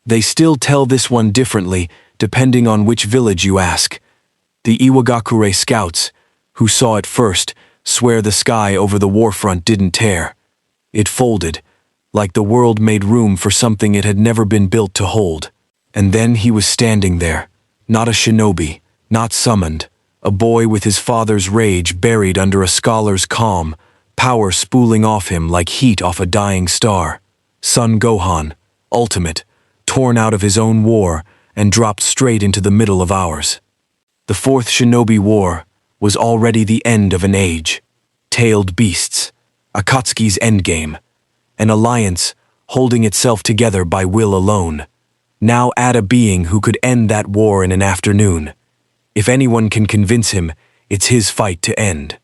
They still tell this one differently, depending on which village you ask. The Iwagakure scouts, who saw it first, swear the sky over the warfront didn't tear. It folded, like the world made room for something it had never been built to hold. And then he was standing there, not a shinobi, not summoned, a boy with his father's rage buried under a scholar's calm, power spooling off him like heat off a dying star. Son Gohan, ultimate, torn out of his own war and dropped straight into the middle of ours. The Fourth Shinobi War was already the end of an age. Tailed beasts, Akatsuki's endgame, an alliance holding itself together by will alone. Now add a being who could end that war in an afternoon. If anyone can convince him, it's his fight to end.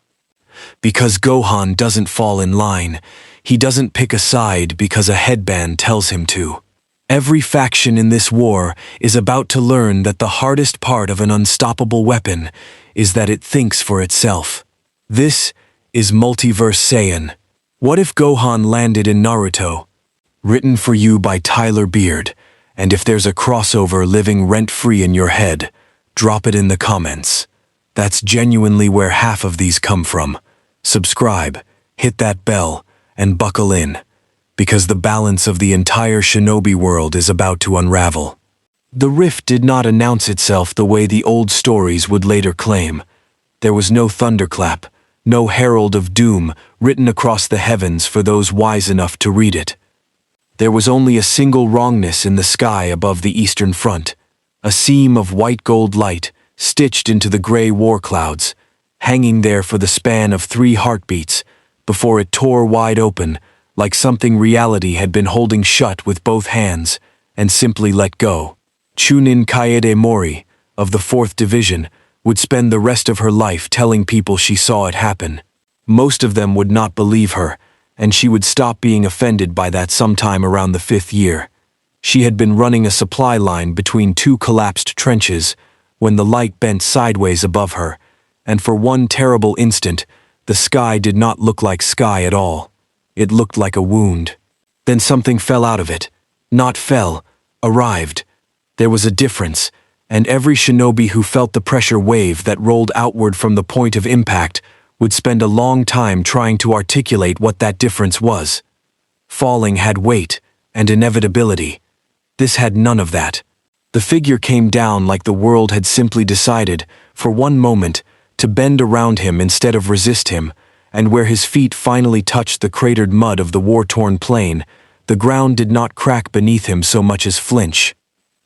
Because Gohan doesn't fall in line, he doesn't pick a side because a headband tells him to. Every faction in this war is about to learn that the hardest part of an unstoppable weapon is that it thinks for itself. This is Multiverse Saiyan. What if Gohan landed in Naruto? Written for you by Tyler Beard, and if there's a crossover living rent-free in your head, drop it in the comments. That's genuinely where half of these come from. Subscribe, hit that bell, and buckle in, because the balance of the entire shinobi world is about to unravel. The rift did not announce itself the way the old stories would later claim. There was no thunderclap, no herald of doom written across the heavens for those wise enough to read it. There was only a single wrongness in the sky above the eastern front, a seam of white gold light stitched into the gray war clouds, hanging there for the span of 3 heartbeats before it tore wide open like something reality had been holding shut with both hands and simply let go. Chunin Kaede Mori, of the 4th Division, would spend the rest of her life telling people she saw it happen. Most of them would not believe her, and she would stop being offended by that sometime around the 5th year. She had been running a supply line between 2 collapsed trenches when the light bent sideways above her, and for one terrible instant, the sky did not look like sky at all. It looked like a wound. Then something fell out of it. Not fell, arrived. There was a difference, and every shinobi who felt the pressure wave that rolled outward from the point of impact would spend a long time trying to articulate what that difference was. Falling had weight and inevitability. This had none of that. The figure came down like the world had simply decided, for one moment, to bend around him instead of resist him, and where his feet finally touched the cratered mud of the war-torn plain, the ground did not crack beneath him so much as flinch.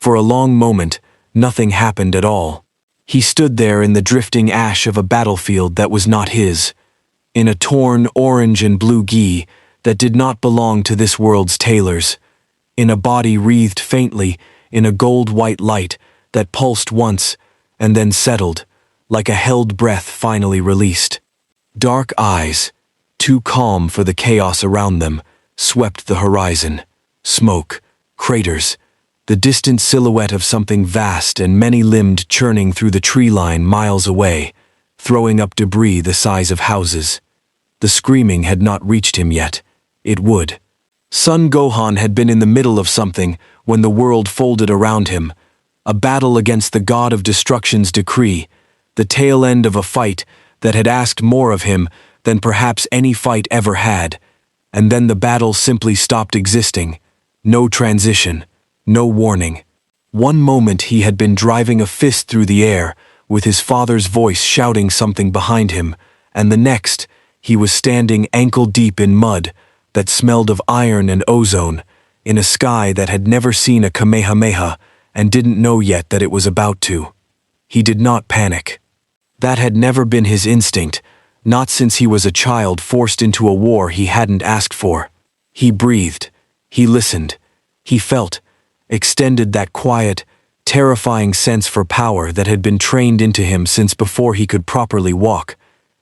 For a long moment, nothing happened at all. He stood there in the drifting ash of a battlefield that was not his, in a torn orange and blue gi that did not belong to this world's tailors, in a body wreathed faintly in a gold-white light that pulsed once and then settled, like a held breath finally released. Dark eyes, too calm for the chaos around them, swept the horizon. Smoke, craters, the distant silhouette of something vast and many-limbed churning through the tree line miles away, throwing up debris the size of houses. The screaming had not reached him yet. It would. Son Gohan had been in the middle of something when the world folded around him, a battle against the god of destruction's decree, the tail end of a fight that had asked more of him than perhaps any fight ever had, and then the battle simply stopped existing. No transition, no warning. One moment he had been driving a fist through the air, with his father's voice shouting something behind him, and the next, he was standing ankle-deep in mud that smelled of iron and ozone, in a sky that had never seen a Kamehameha and didn't know yet that it was about to. He did not panic. That had never been his instinct, not since he was a child forced into a war he hadn't asked for. He breathed, he listened, he felt, extended that quiet, terrifying sense for power that had been trained into him since before he could properly walk,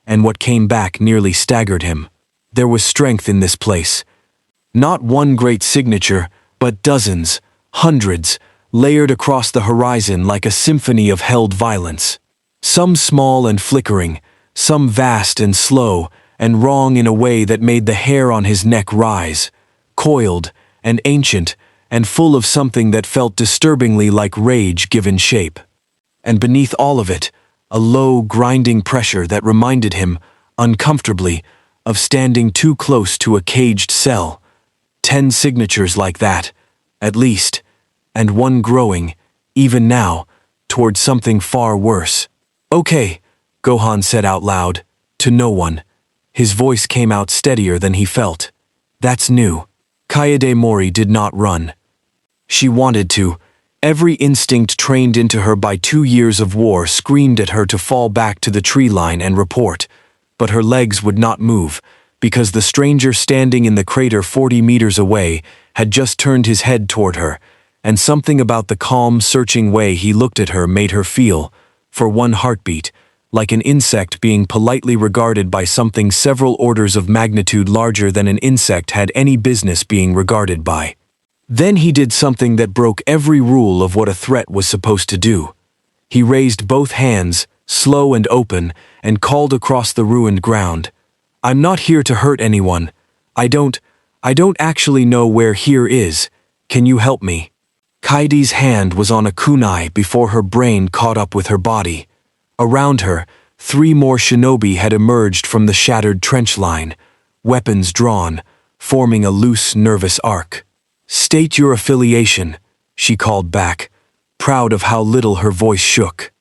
and what came back nearly staggered him. There was strength in this place. Not one great signature, but dozens, hundreds, layered across the horizon like a symphony of held violence. Some small and flickering, some vast and slow, and wrong in a way that made the hair on his neck rise, coiled and ancient and full of something that felt disturbingly like rage given shape. And beneath all of it, a low, grinding pressure that reminded him, uncomfortably, of standing too close to a caged cell. 10 signatures like that, at least, and one growing, even now, towards something far worse. "Okay," Gohan said out loud, to no one. His voice came out steadier than he felt. "That's new." Kaede Mori did not run. She wanted to. Every instinct trained into her by 2 years of war screamed at her to fall back to the tree line and report, but her legs would not move, because the stranger standing in the crater 40 meters away had just turned his head toward her, and something about the calm, searching way he looked at her made her feel, for one heartbeat, like an insect being politely regarded by something several orders of magnitude larger than an insect had any business being regarded by. Then he did something that broke every rule of what a threat was supposed to do. He raised both hands, slow and open, and called across the ruined ground. "I'm not here to hurt anyone. I don't actually know where here is. Can you help me?" Kaide's hand was on a kunai before her brain caught up with her body. Around her, 3 more shinobi had emerged from the shattered trench line, weapons drawn, forming a loose, nervous arc. "State your affiliation," she called back, proud of how little her voice shook.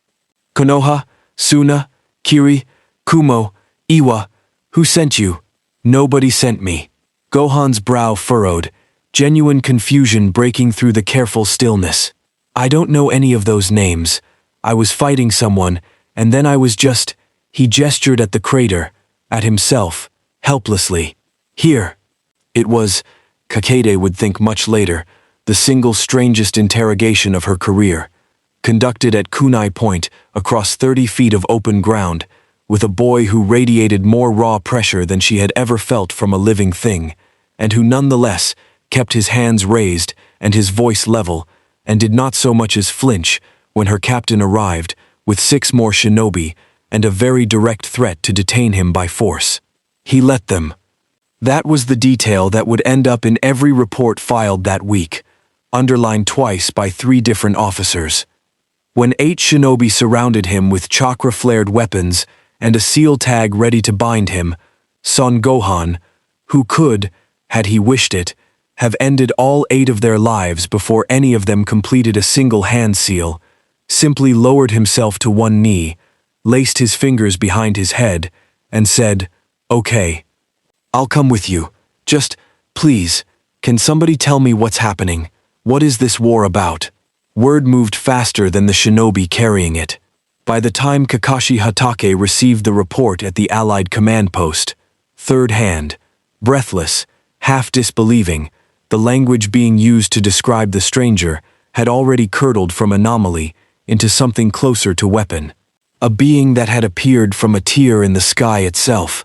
"Konoha, Suna, Kiri, Kumo, Iwa, who sent you?" "Nobody sent me." Gohan's brow furrowed, genuine confusion breaking through the careful stillness. "I don't know any of those names. I was fighting someone, and then I was just—" He gestured at the crater, at himself, helplessly. "Here." It was, Kage would think much later, the single strangest interrogation of her career, conducted at Kunai Point across 30 feet of open ground, with a boy who radiated more raw pressure than she had ever felt from a living thing, and who nonetheless kept his hands raised and his voice level, and did not so much as flinch when her captain arrived with 6 more shinobi and a very direct threat to detain him by force. He let them. That was the detail that would end up in every report filed that week, underlined twice by 3 different officers. When 8 shinobi surrounded him with chakra-flared weapons and a seal tag ready to bind him, Son Gohan, who could, had he wished it, have ended all 8 of their lives before any of them completed a single hand seal, simply lowered himself to one knee, laced his fingers behind his head, and said, "Okay. I'll come with you. Just, please, can somebody tell me what's happening? What is this war about?" Word moved faster than the shinobi carrying it. By the time Kakashi Hatake received the report at the Allied command post, third hand, breathless, half disbelieving, the language being used to describe the stranger had already curdled from anomaly into something closer to weapon. A being that had appeared from a tear in the sky itself,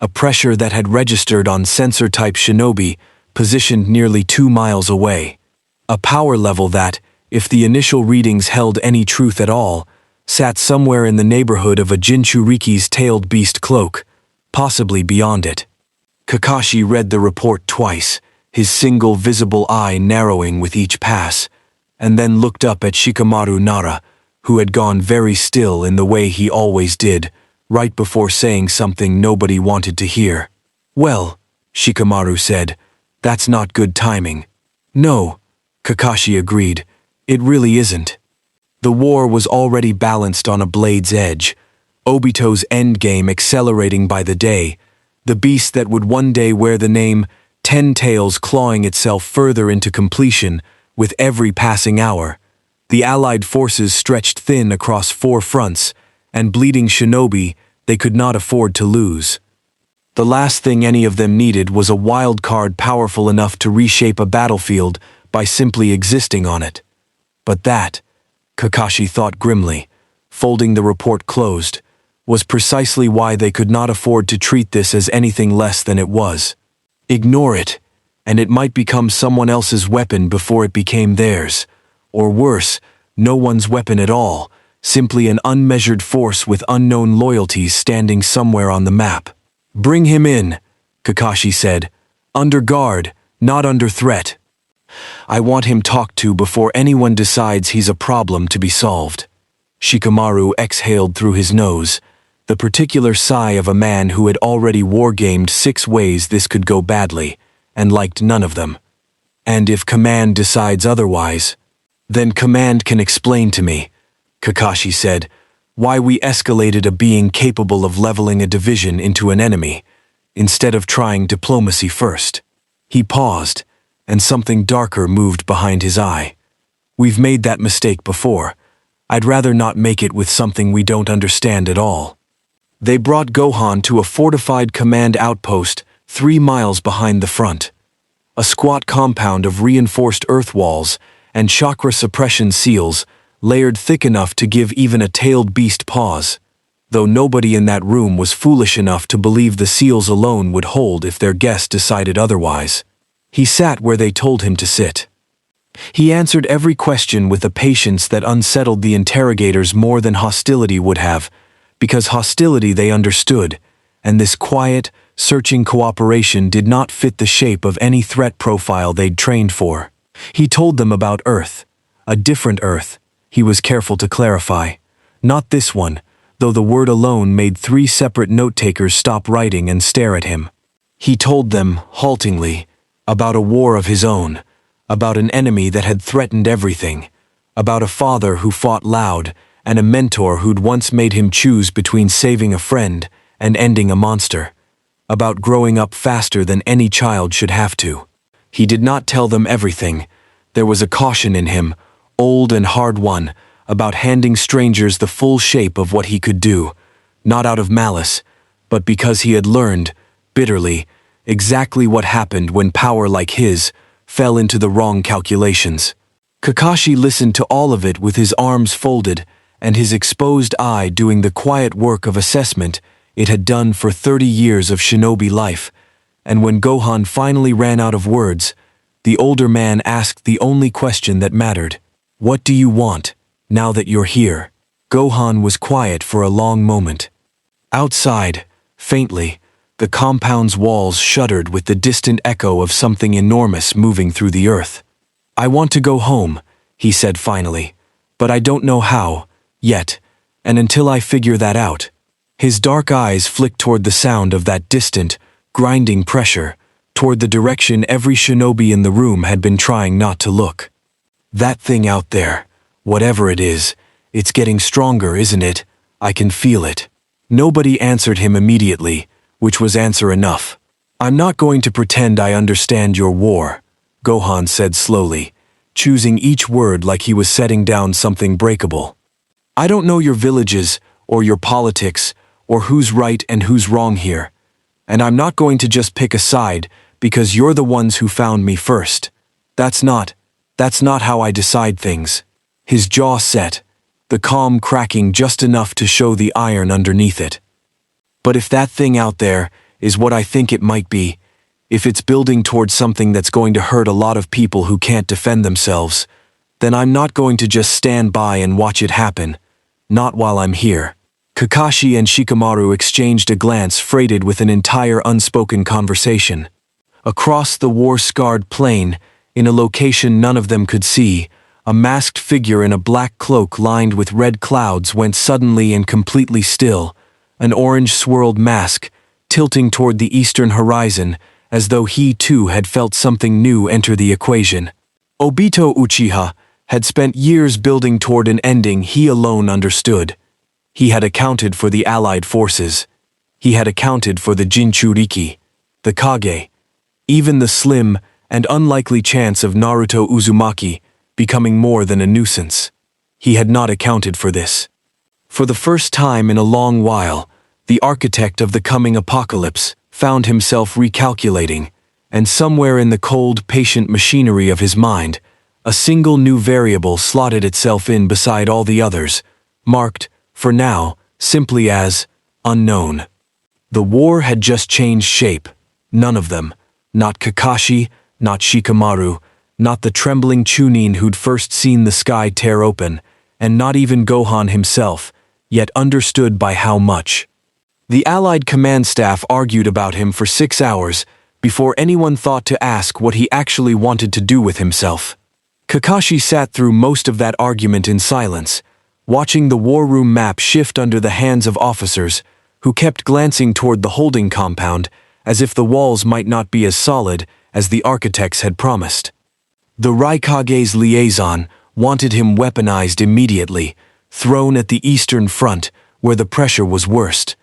a pressure that had registered on sensor-type shinobi positioned nearly 2 miles away. A power level that, if the initial readings held any truth at all, sat somewhere in the neighborhood of a Jinchuriki's tailed beast cloak, possibly beyond it. Kakashi read the report twice, his single visible eye narrowing with each pass, and then looked up at Shikamaru Nara, who had gone very still in the way he always did, right before saying something nobody wanted to hear. "Well," Shikamaru said, "that's not good timing." "No," Kakashi agreed, "it really isn't." The war was already balanced on a blade's edge, Obito's endgame accelerating by the day, the beast that would one day wear the name 10 Tails clawing itself further into completion with every passing hour. The Allied forces stretched thin across 4 fronts, and bleeding shinobi they could not afford to lose. The last thing any of them needed was a wild card powerful enough to reshape a battlefield by simply existing on it. But that, Kakashi thought grimly, folding the report closed, was precisely why they could not afford to treat this as anything less than it was. Ignore it, and it might become someone else's weapon before it became theirs, or worse, no one's weapon at all, simply an unmeasured force with unknown loyalties standing somewhere on the map. "Bring him in," Kakashi said. "Under guard, not under threat." I want him talked to before anyone decides he's a problem to be solved. Shikamaru exhaled through his nose, the particular sigh of a man who had already wargamed 6 ways this could go badly, and liked none of them. And if Command decides otherwise, then Command can explain to me, Kakashi said, why we escalated a being capable of leveling a division into an enemy, instead of trying diplomacy first. He paused, and something darker moved behind his eye. We've made that mistake before. I'd rather not make it with something we don't understand at all. They brought Gohan to a fortified command outpost 3 miles behind the front. A squat compound of reinforced earth walls and chakra suppression seals layered thick enough to give even a tailed beast pause, though nobody in that room was foolish enough to believe the seals alone would hold if their guest decided otherwise. He sat where they told him to sit. He answered every question with a patience that unsettled the interrogators more than hostility would have, because hostility they understood, and this quiet, searching cooperation did not fit the shape of any threat profile they'd trained for. He told them about Earth, a different Earth, he was careful to clarify. Not this one, though the word alone made 3 separate note-takers stop writing and stare at him. He told them, haltingly, about a war of his own, about an enemy that had threatened everything, about a father who fought loud, and a mentor who'd once made him choose between saving a friend and ending a monster, about growing up faster than any child should have to. He did not tell them everything. There was a caution in him, old and hard won, about handing strangers the full shape of what he could do, not out of malice, but because he had learned, bitterly, exactly what happened when power like his fell into the wrong calculations. Kakashi listened to all of it with his arms folded and his exposed eye doing the quiet work of assessment it had done for 30 years of shinobi life, and when Gohan finally ran out of words, the older man asked the only question that mattered. What do you want, now that you're here? Gohan was quiet for a long moment. Outside, faintly, the compound's walls shuddered with the distant echo of something enormous moving through the earth. I want to go home, he said finally, but I don't know how, yet, and until I figure that out. His dark eyes flicked toward the sound of that distant, grinding pressure, toward the direction every shinobi in the room had been trying not to look. That thing out there, whatever it is, it's getting stronger, isn't it? I can feel it. Nobody answered him immediately, which was answer enough. I'm not going to pretend I understand your war, Gohan said slowly, choosing each word like he was setting down something breakable. I don't know your villages, or your politics, or who's right and who's wrong here. And I'm not going to just pick a side because you're the ones who found me first. That's not how I decide things. His jaw set, the calm cracking just enough to show the iron underneath it. But if that thing out there is what I think it might be, if it's building towards something that's going to hurt a lot of people who can't defend themselves, then I'm not going to just stand by and watch it happen. Not while I'm here. Kakashi and Shikamaru exchanged a glance freighted with an entire unspoken conversation. Across the war-scarred plain, in a location none of them could see, a masked figure in a black cloak lined with red clouds went suddenly and completely still, an orange-swirled mask, tilting toward the eastern horizon, as though he too had felt something new enter the equation. Obito Uchiha had spent years building toward an ending he alone understood. He had accounted for the allied forces. He had accounted for the Jinchuriki, the Kage, even the slim and unlikely chance of Naruto Uzumaki becoming more than a nuisance. He had not accounted for this. For the first time in a long while, the architect of the coming apocalypse found himself recalculating, and somewhere in the cold, patient machinery of his mind, a single new variable slotted itself in beside all the others, marked, for now, simply as unknown. The war had just changed shape. None of them, not Kakashi, not Shikamaru, not the trembling Chunin who'd first seen the sky tear open, and not even Gohan himself, yet understood by how much. The Allied command staff argued about him for 6 hours before anyone thought to ask what he actually wanted to do with himself. Kakashi sat through most of that argument in silence, watching the war room map shift under the hands of officers, who kept glancing toward the holding compound, as if the walls might not be as solid as the architects had promised. The Raikage's liaison wanted him weaponized immediately, thrown at the Eastern Front, where the pressure was worst.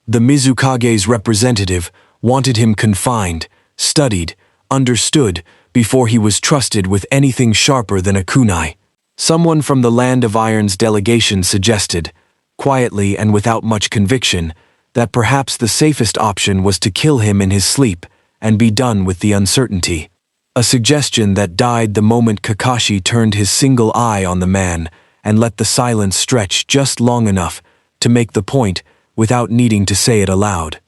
The Mizukage's representative wanted him confined, studied, understood, before he was trusted with anything sharper than a kunai. Someone from the Land of Iron's delegation suggested, quietly and without much conviction, that perhaps the safest option was to kill him in his sleep and be done with the uncertainty. A suggestion that died the moment Kakashi turned his single eye on the man and let the silence stretch just long enough to make the point without needing to say it aloud.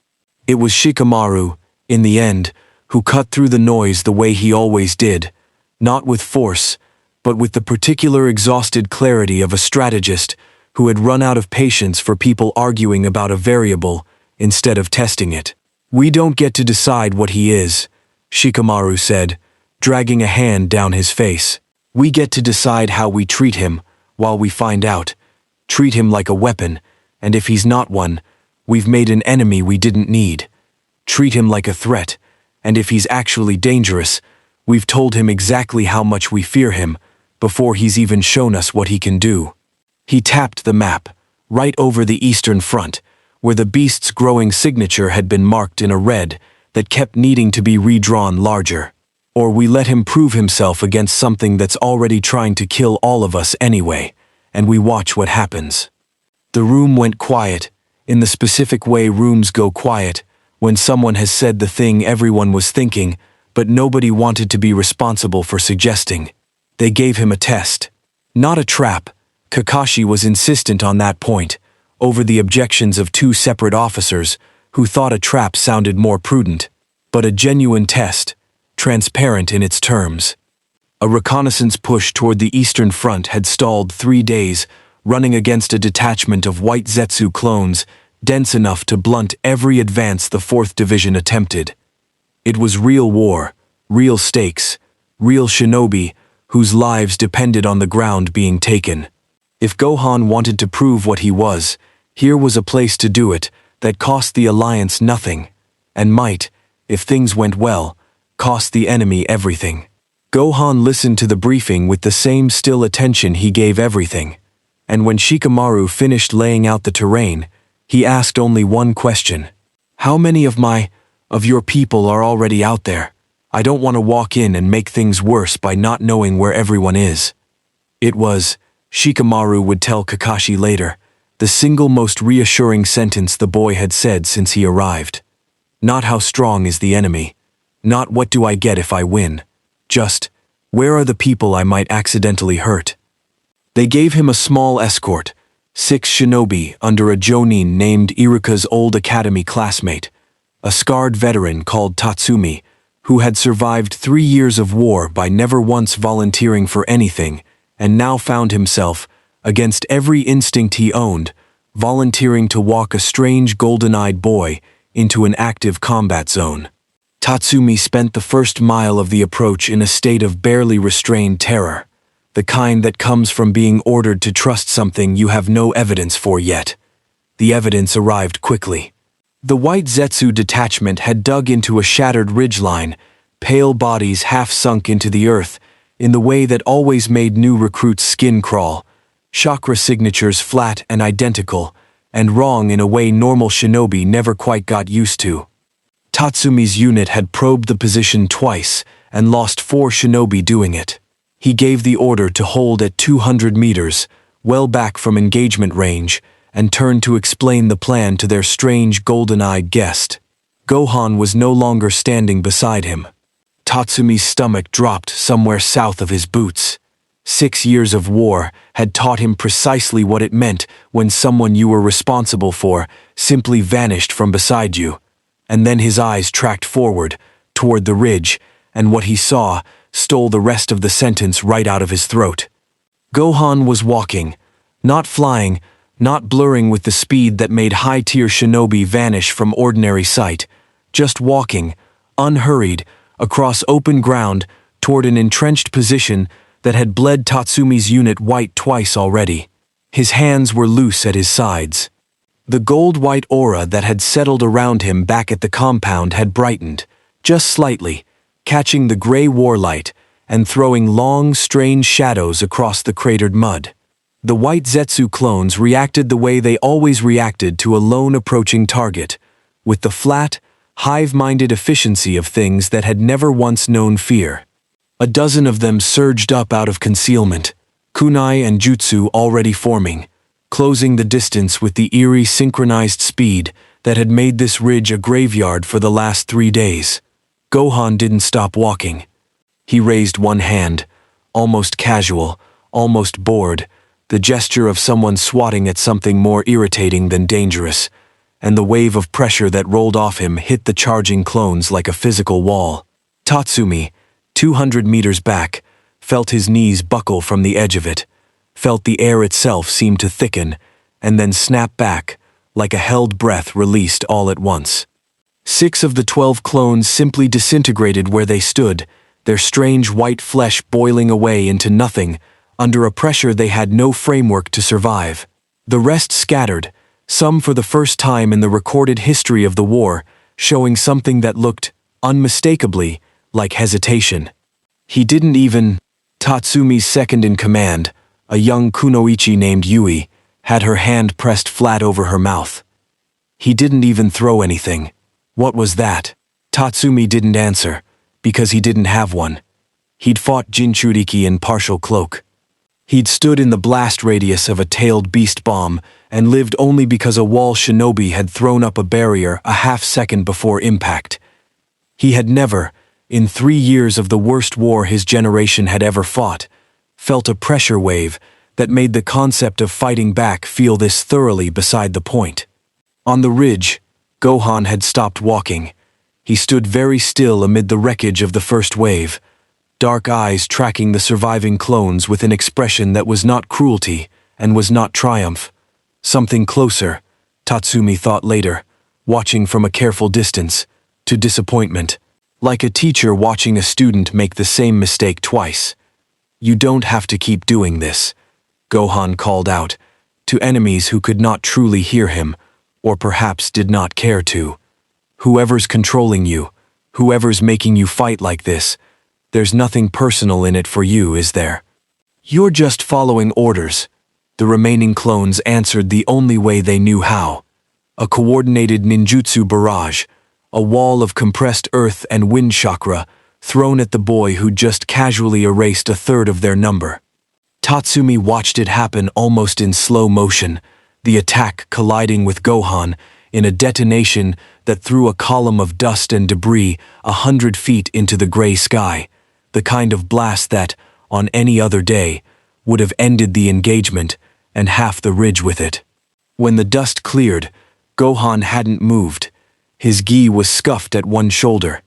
It was Shikamaru, in the end, who cut through the noise the way he always did, not with force, but with the particular exhausted clarity of a strategist who had run out of patience for people arguing about a variable instead of testing it. "We don't get to decide what he is," Shikamaru said, dragging a hand down his face. "We get to decide how we treat him while we find out. Treat him like a weapon, and if he's not one, we've made an enemy we didn't need. Treat him like a threat, and if he's actually dangerous, we've told him exactly how much we fear him before he's even shown us what he can do." He tapped the map, right over the Eastern Front, where the beast's growing signature had been marked in a red that kept needing to be redrawn larger. "Or we let him prove himself against something that's already trying to kill all of us anyway, and we watch what happens." The room went quiet, in the specific way rooms go quiet when someone has said the thing everyone was thinking, but nobody wanted to be responsible for suggesting. They gave him a test. Not a trap. Kakashi was insistent on that point, over the objections of two separate officers who thought a trap sounded more prudent, but a genuine test, transparent in its terms. A reconnaissance push toward the Eastern Front had stalled 3 days, running against a detachment of white Zetsu clones, dense enough to blunt every advance the 4th Division attempted. It was real war, real stakes, real shinobi, whose lives depended on the ground being taken. If Gohan wanted to prove what he was, here was a place to do it that cost the Alliance nothing, and might, if things went well, cost the enemy everything. Gohan listened to the briefing with the same still attention he gave everything, and when Shikamaru finished laying out the terrain, he asked only one question. "How many of your people are already out there? I don't want to walk in and make things worse by not knowing where everyone is." It was, Shikamaru would tell Kakashi later, the single most reassuring sentence the boy had said since he arrived. Not how strong is the enemy. Not what do I get if I win. Just, where are the people I might accidentally hurt? They gave him a small escort, 6 shinobi under a jonin named Iruka's old academy classmate, a scarred veteran called Tatsumi, who had survived 3 years of war by never once volunteering for anything, and now found himself, against every instinct he owned, volunteering to walk a strange golden-eyed boy into an active combat zone. Tatsumi spent the first mile of the approach in a state of barely restrained terror, the kind that comes from being ordered to trust something you have no evidence for yet. The evidence arrived quickly. The white Zetsu detachment had dug into a shattered ridgeline, pale bodies half sunk into the earth, in the way that always made new recruits' skin crawl, chakra signatures flat and identical, and wrong in a way normal shinobi never quite got used to. Tatsumi's unit had probed the position twice and lost 4 shinobi doing it. He gave the order to hold at 200 meters, well back from engagement range, and turned to explain the plan to their strange golden-eyed guest. Gohan was no longer standing beside him. Tatsumi's stomach dropped somewhere south of his boots. 6 years of war had taught him precisely what it meant when someone you were responsible for simply vanished from beside you. And then his eyes tracked forward, toward the ridge, and what he saw stole the rest of the sentence right out of his throat. Gohan was walking, not flying, not blurring with the speed that made high-tier shinobi vanish from ordinary sight, just walking, unhurried, across open ground toward an entrenched position that had bled Tatsumi's unit white twice already. His hands were loose at his sides. The gold-white aura that had settled around him back at the compound had brightened, just slightly, catching the gray warlight and throwing long, strange shadows across the cratered mud. The white Zetsu clones reacted the way they always reacted to a lone approaching target, with the flat, hive-minded efficiency of things that had never once known fear. A dozen of them surged up out of concealment, kunai and jutsu already forming, closing the distance with the eerie synchronized speed that had made this ridge a graveyard for the last 3 days. Gohan didn't stop walking. He raised one hand, almost casual, almost bored, the gesture of someone swatting at something more irritating than dangerous, and the wave of pressure that rolled off him hit the charging clones like a physical wall. Tatsumi, 200 meters back, felt his knees buckle from the edge of it, felt the air itself seem to thicken, and then snap back, like a held breath released all at once. 6 of the 12 clones simply disintegrated where they stood, their strange white flesh boiling away into nothing, under a pressure they had no framework to survive. The rest scattered, some for the first time in the recorded history of the war, showing something that looked, unmistakably, like hesitation. He didn't even. Tatsumi's second-in-command, a young kunoichi named Yui, had her hand pressed flat over her mouth. He didn't even throw anything. What was that? Tatsumi didn't answer, because he didn't have one. He'd fought Jinchuriki in partial cloak. He'd stood in the blast radius of a tailed beast bomb and lived only because a wall shinobi had thrown up a barrier a half-second before impact. He had never, in 3 years of the worst war his generation had ever fought, felt a pressure wave that made the concept of fighting back feel this thoroughly beside the point. On the ridge, Gohan had stopped walking. He stood very still amid the wreckage of the first wave, dark eyes tracking the surviving clones with an expression that was not cruelty and was not triumph. Something closer, Tatsumi thought later, watching from a careful distance, to disappointment, like a teacher watching a student make the same mistake twice. "You don't have to keep doing this," Gohan called out, to enemies who could not truly hear him, or perhaps did not care to. "Whoever's controlling you, whoever's making you fight like this, there's nothing personal in it for you, is there? You're just following orders." The remaining clones answered the only way they knew how. A coordinated ninjutsu barrage, a wall of compressed earth and wind chakra, thrown at the boy who'd just casually erased a third of their number. Tatsumi watched it happen almost in slow motion, the attack colliding with Gohan in a detonation that threw a column of dust and debris 100 feet into the gray sky, the kind of blast that, on any other day, would have ended the engagement and half the ridge with it. When the dust cleared, Gohan hadn't moved. His gi was scuffed at one shoulder.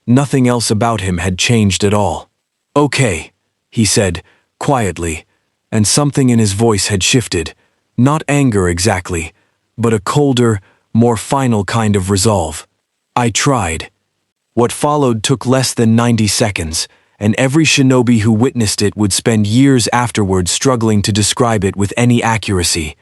Nothing else about him had changed at all. "Okay," he said, quietly, and something in his voice had shifted, not anger exactly, but a colder, more final kind of resolve. "I tried." What followed took less than 90 seconds, and every shinobi who witnessed it would spend years afterwards struggling to describe it with any accuracy,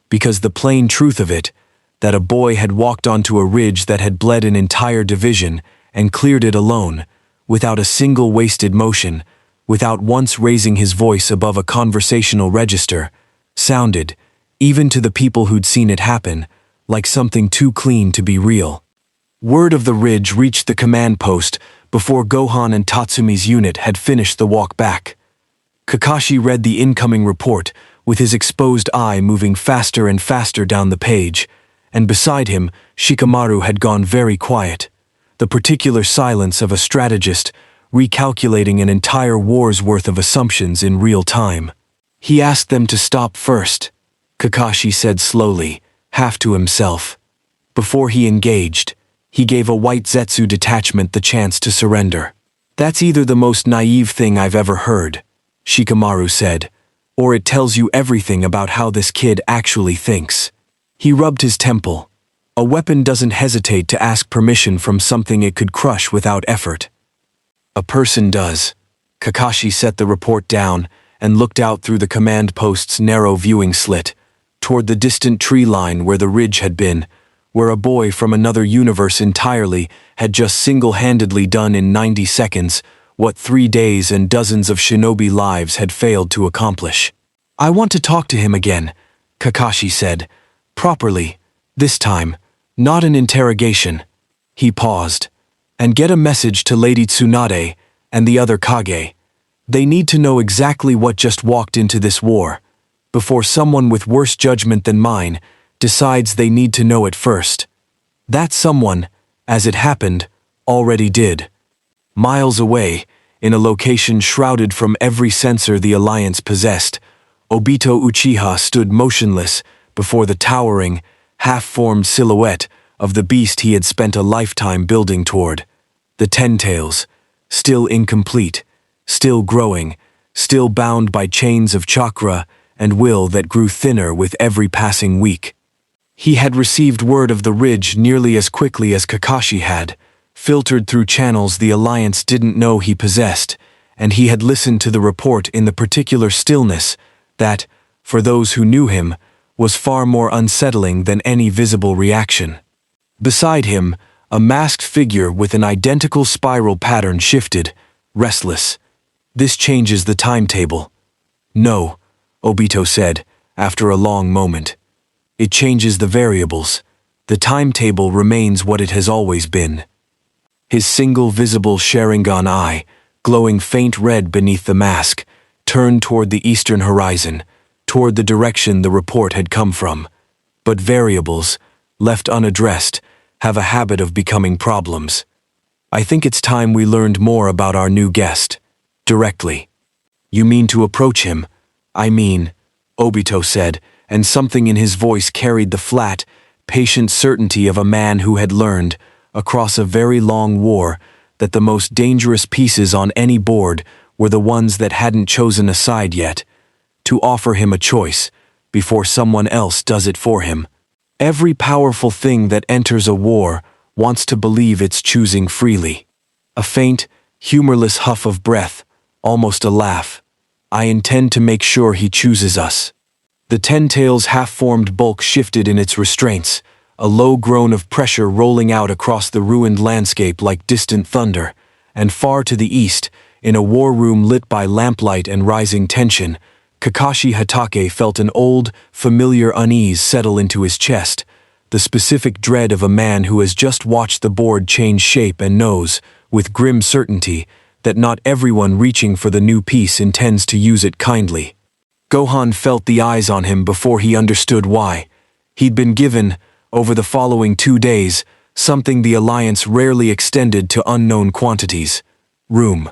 because the plain truth of it, that a boy had walked onto a ridge that had bled an entire division and cleared it alone, without a single wasted motion, without once raising his voice above a conversational register, sounded, even to the people who'd seen it happen, like something too clean to be real. Word of the ridge reached the command post before Gohan and Tatsumi's unit had finished the walk back. Kakashi read the incoming report, with his exposed eye moving faster and faster down the page, and beside him, Shikamaru had gone very quiet, the particular silence of a strategist recalculating an entire war's worth of assumptions in real time. "He asked them to stop first," Kakashi said slowly, half to himself. "Before he engaged, he gave a white Zetsu detachment the chance to surrender. That's either the most naive thing I've ever heard," Shikamaru said, "or it tells you everything about how this kid actually thinks." He rubbed his temple. A weapon doesn't hesitate to ask permission from something it could crush without effort. A person does. Kakashi set the report down and looked out through the command post's narrow viewing slit, toward the distant tree line where the ridge had been, where a boy from another universe entirely had just single-handedly done in 90 seconds what 3 days and dozens of shinobi lives had failed to accomplish. "I want to talk to him again," Kakashi said. "Properly, this time, not an interrogation." He paused. "And get a message to Lady Tsunade and the other Kage. They need to know exactly what just walked into this war, before someone with worse judgment than mine decides they need to know it first. That someone, as it happened, already did." Miles away, in a location shrouded from every sensor the Alliance possessed, Obito Uchiha stood motionless before the towering, half-formed silhouette of the beast he had spent a lifetime building toward. The Ten Tails, still incomplete, still growing, still bound by chains of chakra and will that grew thinner with every passing week. He had received word of the ridge nearly as quickly as Kakashi had, filtered through channels the Alliance didn't know he possessed, and he had listened to the report in the particular stillness that, for those who knew him, was far more unsettling than any visible reaction. Beside him, a masked figure with an identical spiral pattern shifted, restless. "This changes the timetable." "No," Obito said, after a long moment. "It changes the variables. The timetable remains what it has always been." His single visible Sharingan eye, glowing faint red beneath the mask, turned toward the eastern horizon, toward the direction the report had come from. But variables, left unaddressed, have a habit of becoming problems. "I think it's time we learned more about our new guest. Directly." "You mean to approach him?" "I mean," Obito said, and something in his voice carried the flat, patient certainty of a man who had learned, across a very long war, that the most dangerous pieces on any board were the ones that hadn't chosen a side yet, to offer him a choice, before someone else does it for him. Every powerful thing that enters a war wants to believe it's choosing freely. A faint, humorless huff of breath, almost a laugh. "I intend to make sure he chooses us." The Ten Tails' half-formed bulk shifted in its restraints, a low groan of pressure rolling out across the ruined landscape like distant thunder, and far to the east, in a war room lit by lamplight and rising tension, Kakashi Hatake felt an old, familiar unease settle into his chest, the specific dread of a man who has just watched the board change shape and knows, with grim certainty, that not everyone reaching for the new piece intends to use it kindly. Gohan felt the eyes on him before he understood why. He'd been given, over the following 2 days, something the Alliance rarely extended to unknown quantities: room.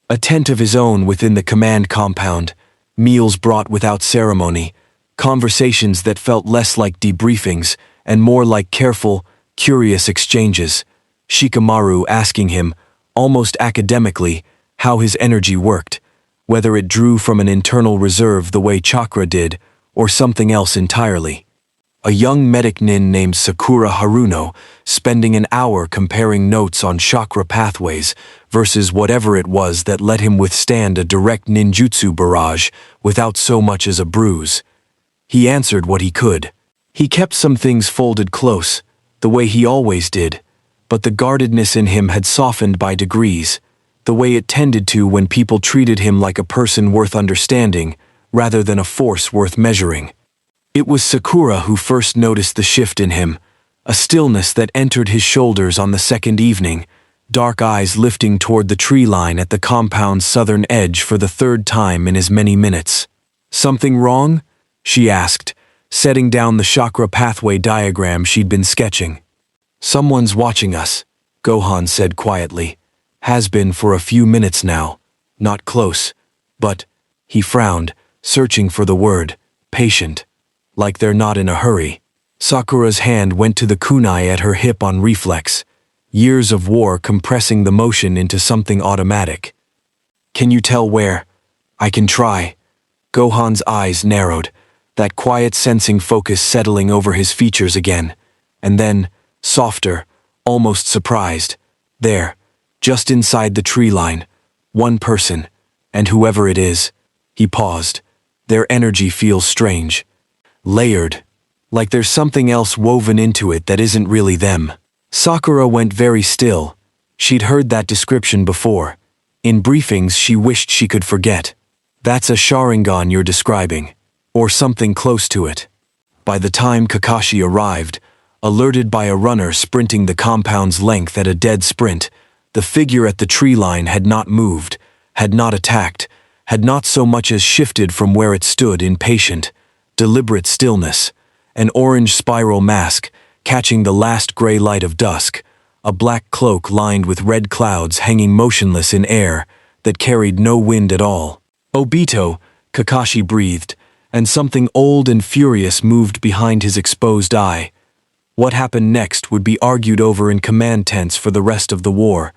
A tent of his own within the command compound, meals brought without ceremony, conversations that felt less like debriefings and more like careful, curious exchanges. Shikamaru asking him, almost academically, how his energy worked, whether it drew from an internal reserve the way chakra did, or something else entirely. A young medic nin named Sakura Haruno spending an hour comparing notes on chakra pathways versus whatever it was that let him withstand a direct ninjutsu barrage without so much as a bruise. He answered what he could. He kept some things folded close, the way he always did, but the guardedness in him had softened by degrees, the way it tended to when people treated him like a person worth understanding, rather than a force worth measuring. It was Sakura who first noticed the shift in him, a stillness that entered his shoulders on the second evening, dark eyes lifting toward the tree line at the compound's southern edge for the third time in as many minutes. "Something wrong?" she asked, setting down the chakra pathway diagram she'd been sketching. "Someone's watching us," Gohan said quietly. "Has been for a few minutes now. Not close, but," he frowned, searching for the word, "patient. Like they're not in a hurry." Sakura's hand went to the kunai at her hip on reflex, years of war compressing the motion into something automatic. "Can you tell where?" "I can try." Gohan's eyes narrowed, that quiet sensing focus settling over his features again. And then, softer, almost surprised, there, just inside the tree line, one person, and whoever it is, he paused. Their energy feels strange. Layered, like there's something else woven into it that isn't really them. Sakura went very still. She'd heard that description before. In briefings she wished she could forget. That's a Sharingan you're describing, or something close to it. By the time Kakashi arrived, alerted by a runner sprinting the compound's length at a dead sprint, the figure at the tree line had not moved, had not attacked, had not so much as shifted from where it stood in patient, deliberate stillness. An orange spiral mask, catching the last gray light of dusk, a black cloak lined with red clouds hanging motionless in air that carried no wind at all. Obito, Kakashi breathed, and something old and furious moved behind his exposed eye. What happened next would be argued over in command tents for the rest of the war.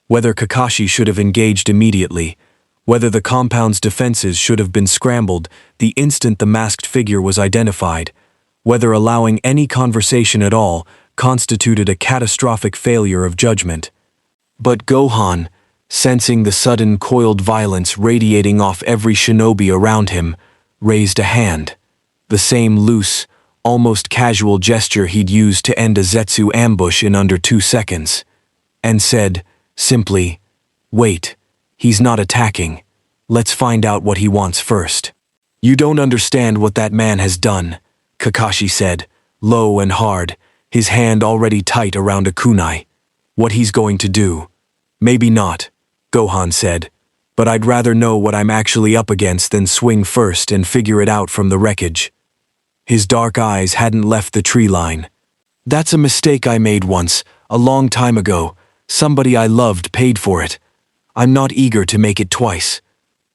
Whether Kakashi should have engaged immediately, whether the compound's defenses should have been scrambled the instant the masked figure was identified, whether allowing any conversation at all constituted a catastrophic failure of judgment. But Gohan, sensing the sudden coiled violence radiating off every shinobi around him, raised a hand, the same loose, almost casual gesture he'd used to end a Zetsu ambush in under 2 seconds, and said, simply, "Wait, he's not attacking. Let's find out what he wants first." "You don't understand what that man has done," Kakashi said, low and hard, his hand already tight around a kunai. "What he's going to do." "Maybe not," Gohan said, "but I'd rather know what I'm actually up against than swing first and figure it out from the wreckage." His dark eyes hadn't left the tree line. "That's a mistake I made once, a long time ago. Somebody I loved paid for it. I'm not eager to make it twice."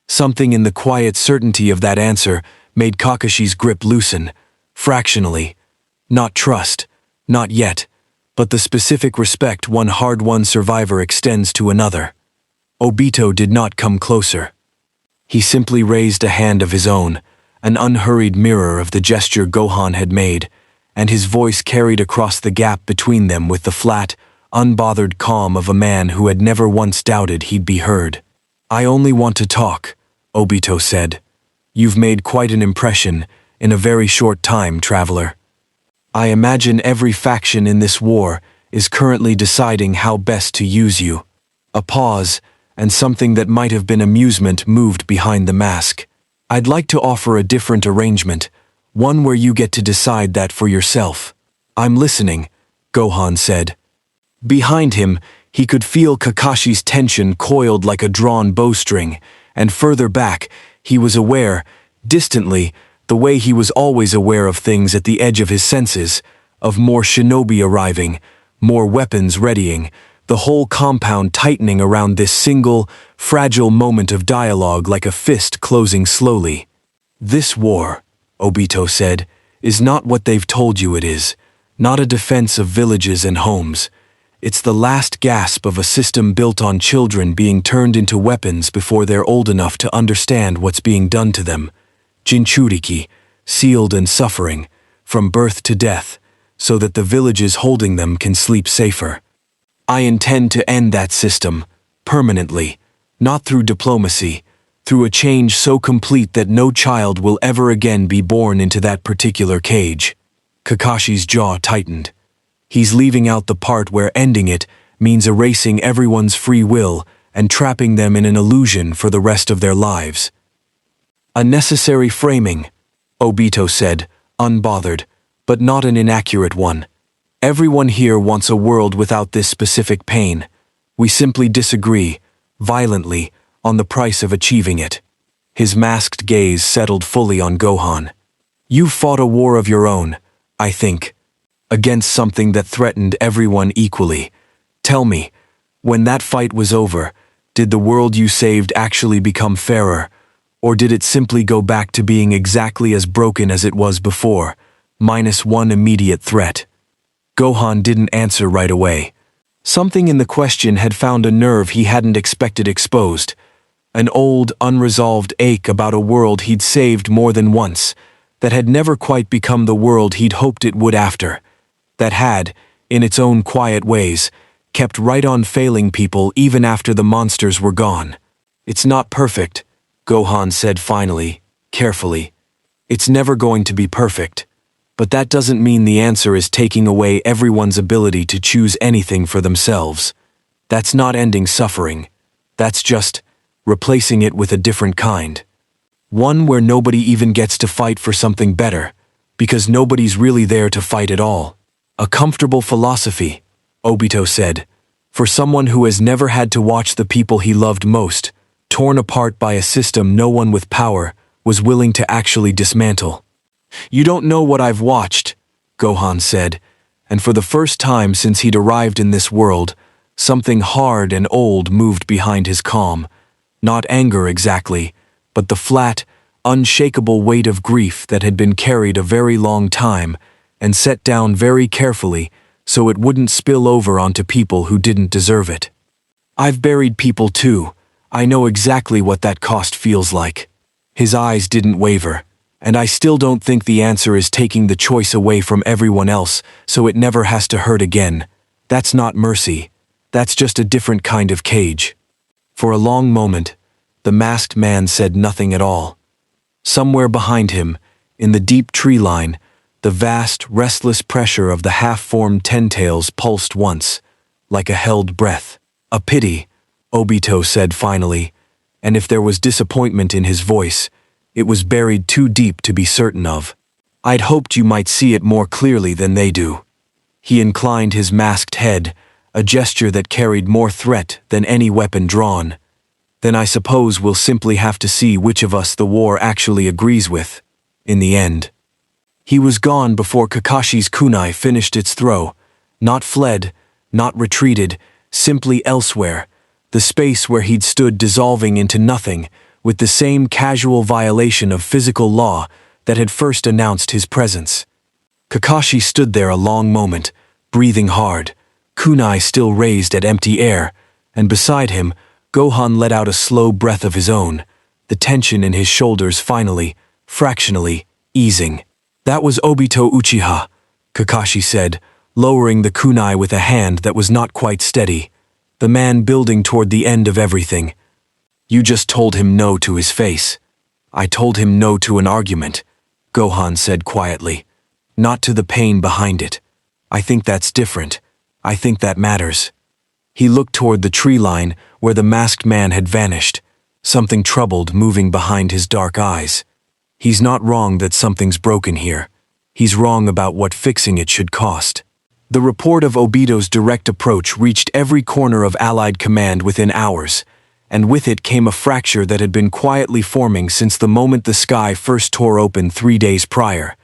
Something in the quiet certainty of that answer made Kakashi's grip loosen, fractionally. Not trust, not yet, but the specific respect one hard-won survivor extends to another. Obito did not come closer. He simply raised a hand of his own, an unhurried mirror of the gesture Gohan had made, and his voice carried across the gap between them with the flat, unbothered calm of a man who had never once doubted he'd be heard. "I only want to talk," Obito said. "You've made quite an impression in a very short time, traveler. I imagine every faction in this war is currently deciding how best to use you." A pause, and something that might have been amusement moved behind the mask. "I'd like to offer a different arrangement, one where you get to decide that for yourself." "I'm listening," Gohan said. Behind him, he could feel Kakashi's tension coiled like a drawn bowstring, and further back, he was aware, distantly, the way he was always aware of things at the edge of his senses, of more shinobi arriving, more weapons readying, the whole compound tightening around this single, fragile moment of dialogue like a fist closing slowly. "This war," Obito said, "is not what they've told you it is, not a defense of villages and homes. It's the last gasp of a system built on children being turned into weapons before they're old enough to understand what's being done to them. Jinchuriki, sealed and suffering, from birth to death, so that the villages holding them can sleep safer. I intend to end that system, permanently, not through diplomacy, through a change so complete that no child will ever again be born into that particular cage." Kakashi's jaw tightened. He's leaving out the part where ending it means erasing everyone's free will and trapping them in an illusion for the rest of their lives. "A necessary framing," Obito said, unbothered, but not an inaccurate one. "Everyone here wants a world without this specific pain. We simply disagree, violently, on the price of achieving it." His masked gaze settled fully on Gohan. "You've fought a war of your own, I think, against something that threatened everyone equally. Tell me, when that fight was over, did the world you saved actually become fairer, or did it simply go back to being exactly as broken as it was before, minus one immediate threat?" Gohan didn't answer right away. Something in the question had found a nerve he hadn't expected exposed, an old, unresolved ache about a world he'd saved more than once, that had never quite become the world he'd hoped it would after. that had, in its own quiet ways, kept right on failing people even after the monsters were gone. It's not perfect, Gohan said finally, carefully. It's never going to be perfect. But that doesn't mean the answer is taking away everyone's ability to choose anything for themselves. That's not ending suffering. That's just replacing it with a different kind. One where nobody even gets to fight for something better, because nobody's really there to fight at all. A comfortable philosophy, Obito said, for someone who has never had to watch the people he loved most, torn apart by a system no one with power was willing to actually dismantle. You don't know what I've watched, Gohan said, and for the first time since he'd arrived in this world, something hard and old moved behind his calm. Not anger exactly, but the flat, unshakable weight of grief that had been carried a very long time and set down very carefully so it wouldn't spill over onto people who didn't deserve it. I've buried people too. I know exactly what that cost feels like. His eyes didn't waver. And I still don't think the answer is taking the choice away from everyone else so it never has to hurt again. That's not mercy. That's just a different kind of cage. For a long moment, the masked man said nothing at all. Somewhere behind him, in the deep tree line, the vast, restless pressure of the half-formed ten-tails pulsed once, like a held breath. A pity, Obito said finally, and if there was disappointment in his voice, it was buried too deep to be certain of. I'd hoped you might see it more clearly than they do. He inclined his masked head, a gesture that carried more threat than any weapon drawn. Then I suppose we'll simply have to see which of us the war actually agrees with, in the end. He was gone before Kakashi's kunai finished its throw, not fled, not retreated, simply elsewhere, the space where he'd stood dissolving into nothing, with the same casual violation of physical law that had first announced his presence. Kakashi stood there a long moment, breathing hard, kunai still raised at empty air, and beside him, Gohan let out a slow breath of his own, the tension in his shoulders finally, fractionally, easing. That was Obito Uchiha, Kakashi said, lowering the kunai with a hand that was not quite steady, the man building toward the end of everything. You just told him no to his face. I told him no to an argument, Gohan said quietly. Not to the pain behind it. I think that's different. I think that matters. He looked toward the tree line where the masked man had vanished, something troubled moving behind his dark eyes. He's not wrong that something's broken here. He's wrong about what fixing it should cost. The report of Obito's direct approach reached every corner of Allied command within hours, and with it came a fracture that had been quietly forming since the moment the sky first tore open 3 days prior.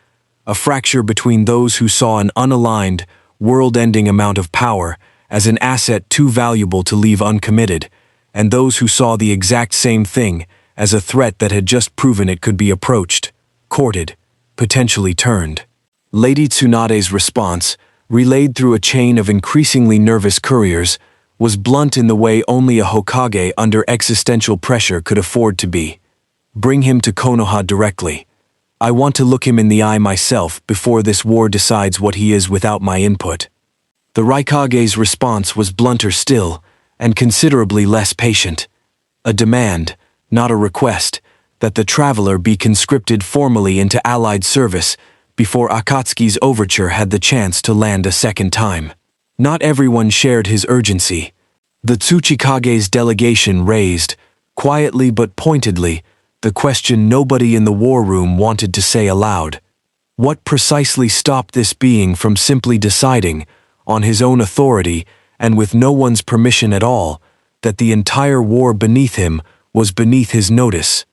A fracture between those who saw an unaligned, world-ending amount of power as an asset too valuable to leave uncommitted, and those who saw the exact same thing as a threat that had just proven it could be approached, courted, potentially turned. Lady Tsunade's response, relayed through a chain of increasingly nervous couriers, was blunt in the way only a Hokage under existential pressure could afford to be. Bring him to Konoha directly. I want to look him in the eye myself before this war decides what he is without my input. The Raikage's response was blunter still, and considerably less patient. A demand, not a request, that the traveler be conscripted formally into Allied service before Akatsuki's overture had the chance to land a second time. Not everyone shared his urgency. The Tsuchikage's delegation raised, quietly but pointedly, the question nobody in the war room wanted to say aloud. What precisely stopped this being from simply deciding, on his own authority and with no one's permission at all, that the entire war beneath him was beneath his notice,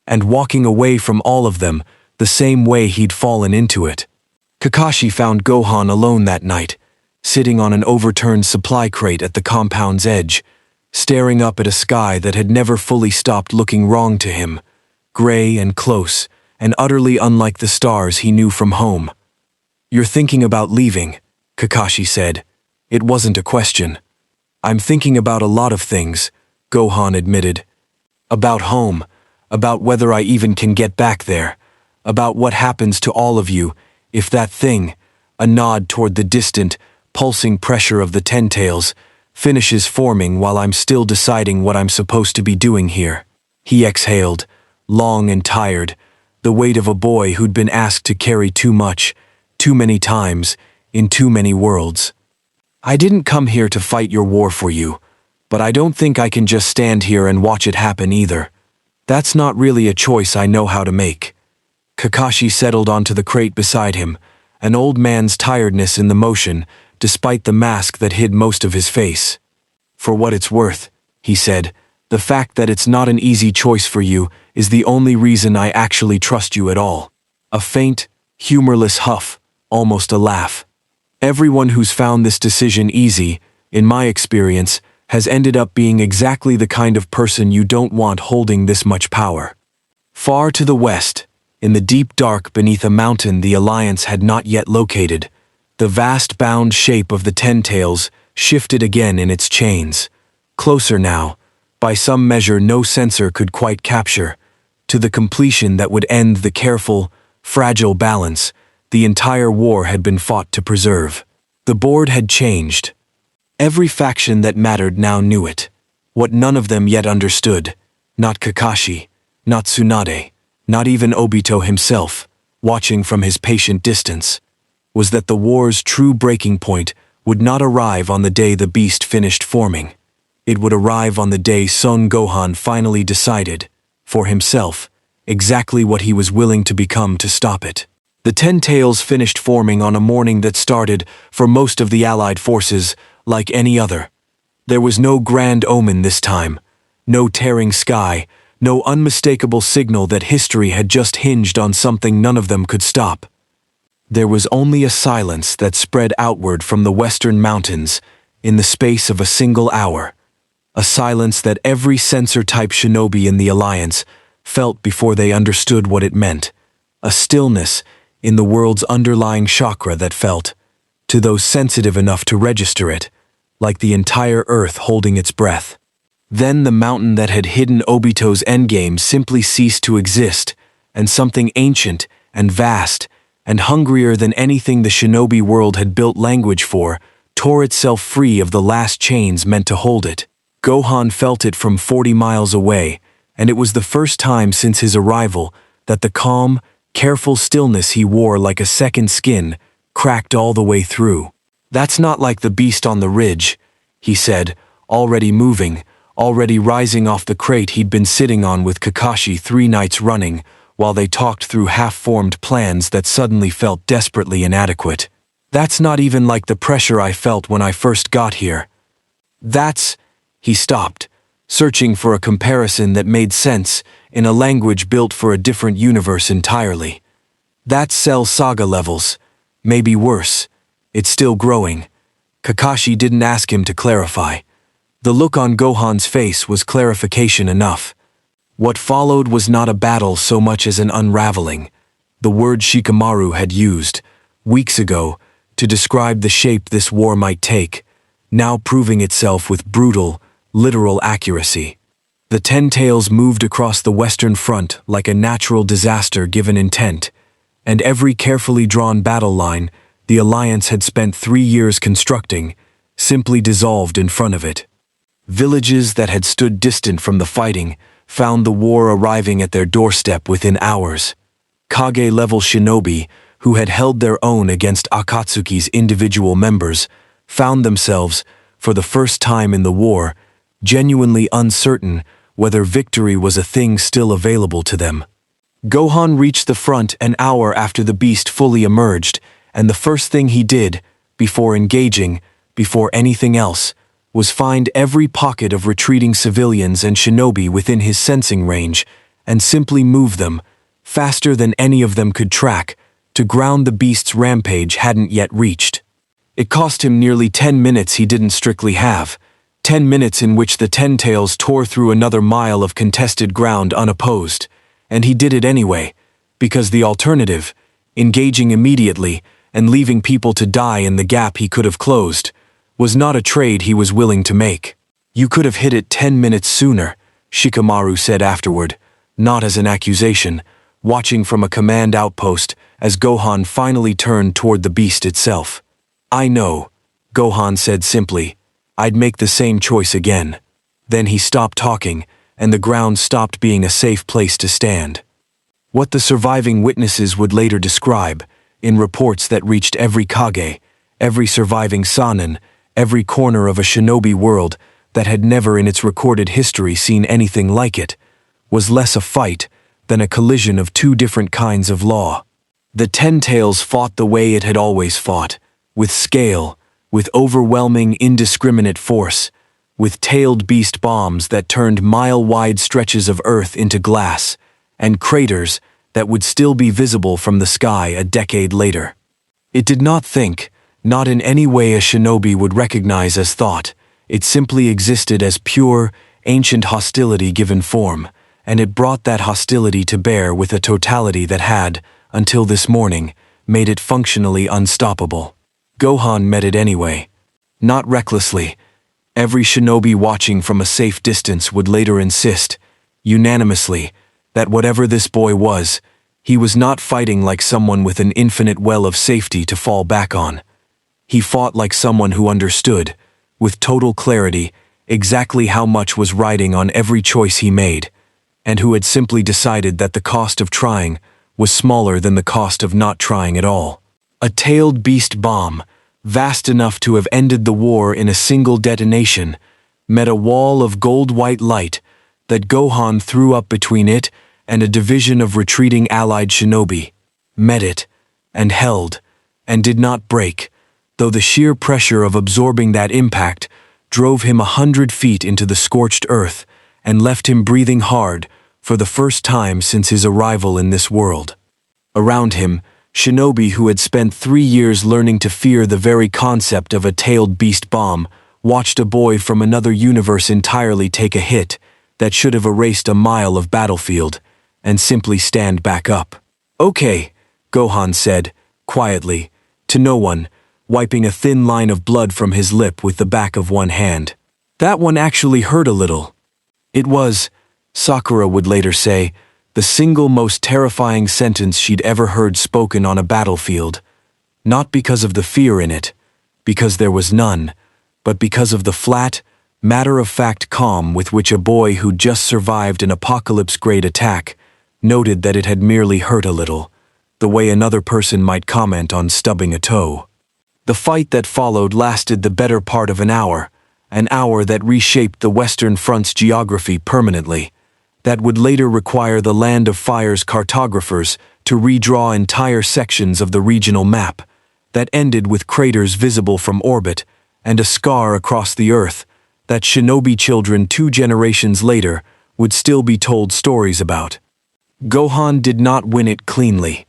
and walking away from all of them the same way he'd fallen into it? Kakashi found Gohan alone that night, sitting on an overturned supply crate at the compound's edge, staring up at a sky that had never fully stopped looking wrong to him, gray and close, and utterly unlike the stars he knew from home. You're thinking about leaving, Kakashi said. It wasn't a question. I'm thinking about a lot of things, Gohan admitted. About home, about whether I even can get back there, about what happens to all of you, if that thing, a nod toward the distant, pulsing pressure of the ten tails, finishes forming while I'm still deciding what I'm supposed to be doing here. He exhaled, long and tired, the weight of a boy who'd been asked to carry too much, too many times, in too many worlds. I didn't come here to fight your war for you, but I don't think I can just stand here and watch it happen either. That's not really a choice I know how to make. Kakashi settled onto the crate beside him, an old man's tiredness in the motion, despite the mask that hid most of his face. For what it's worth, he said, the fact that it's not an easy choice for you is the only reason I actually trust you at all. A faint, humorless huff, almost a laugh. Everyone who's found this decision easy, in my experience, has ended up being exactly the kind of person you don't want holding this much power. Far to the west, in the deep dark beneath a mountain the Alliance had not yet located, the vast bound shape of the Ten Tails shifted again in its chains. Closer now, by some measure no sensor could quite capture, to the completion that would end the careful, fragile balance the entire war had been fought to preserve. The board had changed. Every faction that mattered now knew it. What none of them yet understood, not Kakashi, not Tsunade, not even Obito himself, watching from his patient distance, was that the war's true breaking point would not arrive on the day the beast finished forming. It would arrive on the day Son Gohan finally decided, for himself, exactly what he was willing to become to stop it. The Ten Tails finished forming on a morning that started, for most of the Allied forces, like any other. There was no grand omen this time, no tearing sky, no unmistakable signal that history had just hinged on something none of them could stop. There was only a silence that spread outward from the western mountains in the space of a single hour, a silence that every sensor-type shinobi in the Alliance felt before they understood what it meant, a stillness in the world's underlying chakra that felt, to those sensitive enough to register it, like the entire earth holding its breath. Then the mountain that had hidden Obito's endgame simply ceased to exist, and something ancient and vast and hungrier than anything the shinobi world had built language for tore itself free of the last chains meant to hold it. Gohan felt it from 40 miles away, and it was the first time since his arrival that the calm, careful stillness he wore like a second skin cracked all the way through. That's not like the beast on the ridge, he said, already moving, already rising off the crate he'd been sitting on with Kakashi 3 nights running, while they talked through half-formed plans that suddenly felt desperately inadequate. That's not even like the pressure I felt when I first got here. That's... He stopped, searching for a comparison that made sense in a language built for a different universe entirely. That's Cell Saga levels, maybe worse. It's still growing. Kakashi didn't ask him to clarify. The look on Gohan's face was clarification enough. What followed was not a battle so much as an unraveling, the word Shikamaru had used, weeks ago, to describe the shape this war might take, now proving itself with brutal, literal accuracy. The Ten Tails moved across the western front like a natural disaster given intent, and every carefully drawn battle line the Alliance had spent 3 years constructing simply dissolved in front of it. Villages that had stood distant from the fighting found the war arriving at their doorstep within hours. Kage-level shinobi, who had held their own against Akatsuki's individual members, found themselves, for the first time in the war, genuinely uncertain whether victory was a thing still available to them. Gohan reached the front an hour after the beast fully emerged, and the first thing he did, before engaging, before anything else, was find every pocket of retreating civilians and shinobi within his sensing range, and simply move them, faster than any of them could track, to ground the beast's rampage hadn't yet reached. It cost him nearly 10 minutes he didn't strictly have, 10 minutes in which the Ten Tails tore through another mile of contested ground unopposed, and he did it anyway, because the alternative, engaging immediately and leaving people to die in the gap he could have closed, was not a trade he was willing to make. You could have hit it 10 minutes sooner, Shikamaru said afterward, not as an accusation, watching from a command outpost as Gohan finally turned toward the beast itself. "I know," Gohan said simply. "I'd make the same choice again." Then he stopped talking, and the ground stopped being a safe place to stand. What the surviving witnesses would later describe, in reports that reached every Kage, every surviving Sannin, every corner of a shinobi world that had never in its recorded history seen anything like it, was less a fight than a collision of two different kinds of law. The Ten Tails fought the way it had always fought, with scale, with overwhelming indiscriminate force, with tailed beast bombs that turned mile-wide stretches of earth into glass, and craters that would still be visible from the sky a decade later. It did not think, not in any way a shinobi would recognize as thought. It simply existed as pure, ancient hostility given form, and it brought that hostility to bear with a totality that had, until this morning, made it functionally unstoppable. Gohan met it anyway. Not recklessly. Every shinobi watching from a safe distance would later insist, unanimously, that whatever this boy was, he was not fighting like someone with an infinite well of safety to fall back on. He fought like someone who understood, with total clarity, exactly how much was riding on every choice he made, and who had simply decided that the cost of trying was smaller than the cost of not trying at all. A tailed beast bomb, vast enough to have ended the war in a single detonation, met a wall of gold-white light that Gohan threw up between it and a division of retreating allied shinobi, met it, and held, and did not break, though the sheer pressure of absorbing that impact drove him 100 feet into the scorched earth and left him breathing hard for the first time since his arrival in this world. Around him, shinobi who had spent 3 years learning to fear the very concept of a tailed beast bomb watched a boy from another universe entirely take a hit that should have erased a mile of battlefield and simply stand back up. "Okay," Gohan said, quietly, to no one, wiping a thin line of blood from his lip with the back of one hand. That one actually hurt a little. It was, Sakura would later say, the single most terrifying sentence she'd ever heard spoken on a battlefield. Not because of the fear in it, because there was none, but because of the flat, matter-of-fact calm with which a boy who'd just survived an apocalypse-grade attack noted that it had merely hurt a little, the way another person might comment on stubbing a toe. The fight that followed lasted the better part of an hour that reshaped the Western Front's geography permanently, that would later require the Land of Fire's cartographers to redraw entire sections of the regional map, that ended with craters visible from orbit and a scar across the earth that shinobi children 2 generations later would still be told stories about. Gohan did not win it cleanly.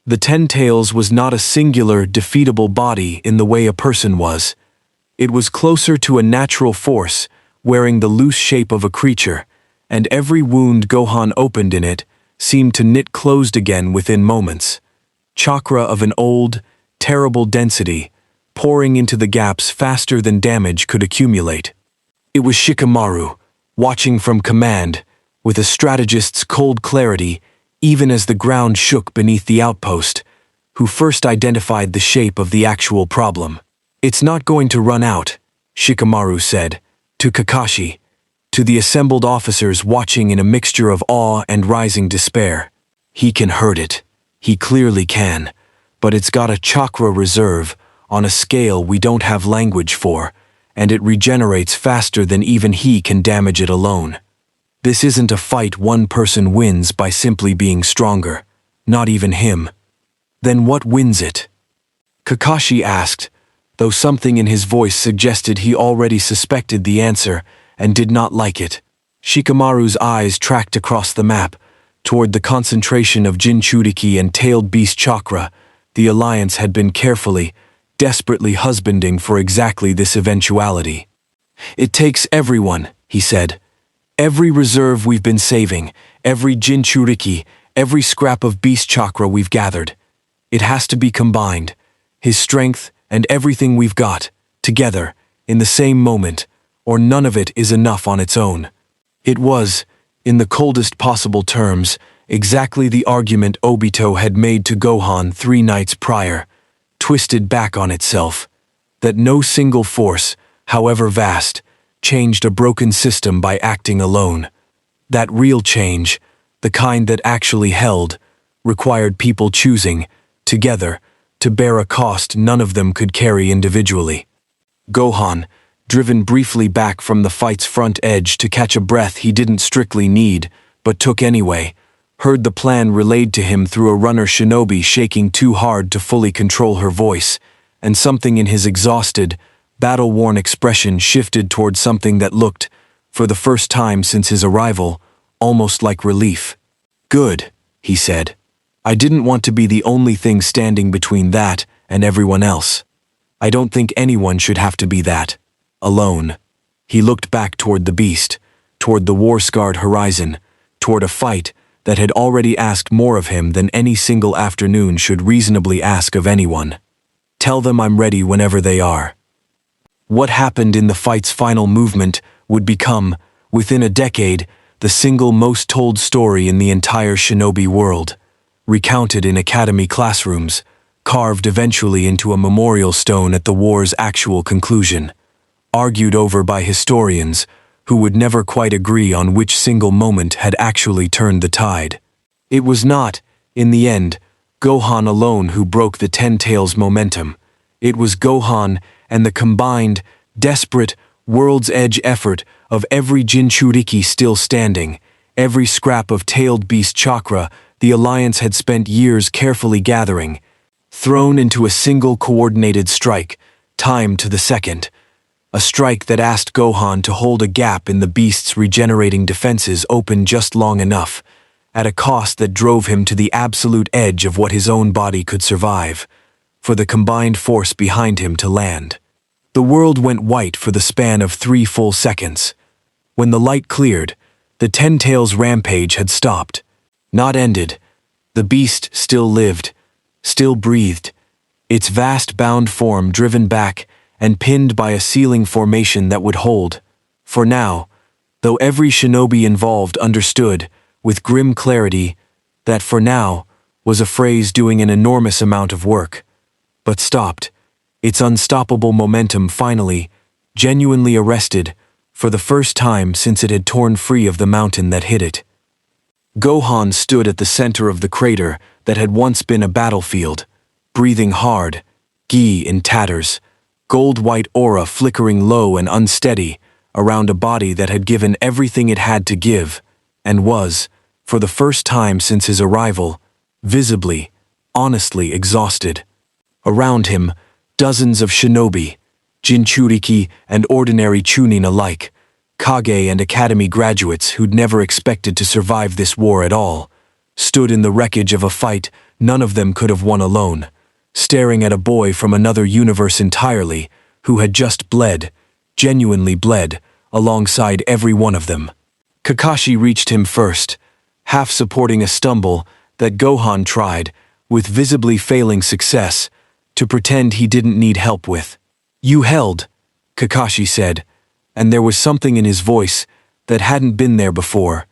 The Ten Tails was not a singular, defeatable body in the way a person was. It was closer to a natural force, wearing the loose shape of a creature, and every wound Gohan opened in it seemed to knit closed again within moments. Chakra of an old, terrible density, pouring into the gaps faster than damage could accumulate. It was Shikamaru, watching from command, with a strategist's cold clarity, even as the ground shook beneath the outpost, who first identified the shape of the actual problem. "It's not going to run out," Shikamaru said, to Kakashi, to the assembled officers watching in a mixture of awe and rising despair. "He can hurt it. He clearly can. But it's got a chakra reserve on a scale we don't have language for, and it regenerates faster than even he can damage it alone. This isn't a fight one person wins by simply being stronger, not even him. Then what wins it?" Kakashi asked, though something in his voice suggested he already suspected the answer and did not like it. Shikamaru's eyes tracked across the map, toward the concentration of Jinchuriki and tailed beast chakra the Alliance had been carefully, desperately husbanding for exactly this eventuality. "It takes everyone," he said. "Every reserve we've been saving, every Jinchuriki, every scrap of beast chakra we've gathered. It has to be combined, his strength and everything we've got, together, in the same moment, or none of it is enough on its own." It was, in the coldest possible terms, exactly the argument Obito had made to Gohan 3 nights prior, twisted back on itself, that no single force, however vast, changed a broken system by acting alone. That real change, the kind that actually held, required people choosing, together, to bear a cost none of them could carry individually. Gohan, driven briefly back from the fight's front edge to catch a breath he didn't strictly need, but took anyway, heard the plan relayed to him through a runner shinobi shaking too hard to fully control her voice, and something in his exhausted, battle-worn expression shifted toward something that looked, for the first time since his arrival, almost like relief. "Good," he said. "I didn't want to be the only thing standing between that and everyone else. I don't think anyone should have to be that. Alone." He looked back toward the beast, toward the war-scarred horizon, toward a fight that had already asked more of him than any single afternoon should reasonably ask of anyone. "Tell them I'm ready whenever they are." What happened in the fight's final movement would become, within a decade, the single most told story in the entire shinobi world, recounted in academy classrooms, carved eventually into a memorial stone at the war's actual conclusion, argued over by historians who would never quite agree on which single moment had actually turned the tide. It was not, in the end, Gohan alone who broke the Ten Tails' momentum. It was Gohan and the combined, desperate, world's edge effort of every Jinchuriki still standing, every scrap of tailed beast chakra the Alliance had spent years carefully gathering, thrown into a single coordinated strike, timed to the second. A strike that asked Gohan to hold a gap in the beast's regenerating defenses open just long enough, at a cost that drove him to the absolute edge of what his own body could survive, for the combined force behind him to land. The world went white for the span of 3 full seconds. When the light cleared, the Ten Tails' rampage had stopped. Not ended. The beast still lived, still breathed, its vast bound form driven back and pinned by a sealing formation that would hold, for now, though every shinobi involved understood, with grim clarity, that "for now" was a phrase doing an enormous amount of work, but stopped, its unstoppable momentum finally, genuinely arrested, for the first time since it had torn free of the mountain that hid it. Gohan stood at the center of the crater that had once been a battlefield, breathing hard, gi in tatters, gold-white aura flickering low and unsteady around a body that had given everything it had to give, and was, for the first time since his arrival, visibly, honestly exhausted. Around him, dozens of shinobi, Jinchuriki and ordinary Chunin alike, Kage and academy graduates who'd never expected to survive this war at all, stood in the wreckage of a fight none of them could have won alone, staring at a boy from another universe entirely who had just bled, genuinely bled, alongside every one of them. Kakashi reached him first, half supporting a stumble that Gohan tried, with visibly failing success, to pretend he didn't need help with. "You held," Kakashi said, and there was something in his voice that hadn't been there before,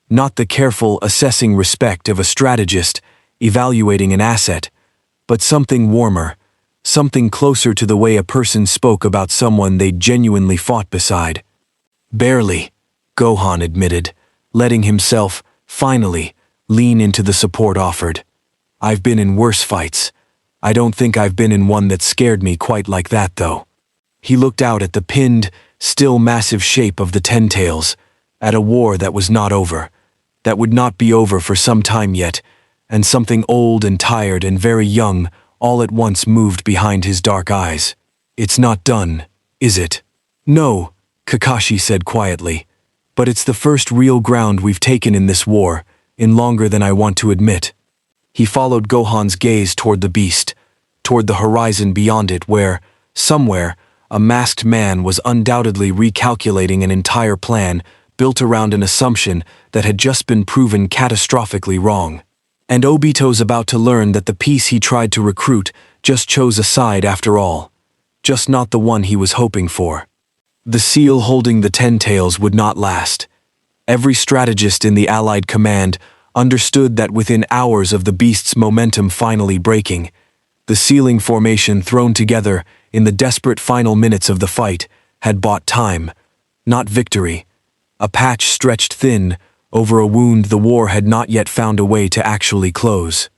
not the careful, assessing respect of a strategist evaluating an asset, but something warmer, something closer to the way a person spoke about someone they'd genuinely fought beside. "Barely," Gohan admitted, letting himself, finally, lean into the support offered. "I've been in worse fights. I don't think I've been in one that scared me quite like that, though." He looked out at the pinned, still massive shape of the Ten Tails, at a war that was not over, that would not be over for some time yet, and something old and tired and very young all at once moved behind his dark eyes. "It's not done, is it?" "No," Kakashi said quietly, "but it's the first real ground we've taken in this war, in longer than I want to admit." He followed Gohan's gaze toward the beast, toward the horizon beyond it where, somewhere, a masked man was undoubtedly recalculating an entire plan built around an assumption that had just been proven catastrophically wrong. And Obito's about to learn that the piece he tried to recruit just chose a side after all, just not the one he was hoping for. The seal holding the Ten Tails would not last. Every strategist in the Allied command understood that within hours of the beast's momentum finally breaking, the sealing formation thrown together in the desperate final minutes of the fight had bought time, not victory. A patch stretched thin over a wound the war had not yet found a way to actually close.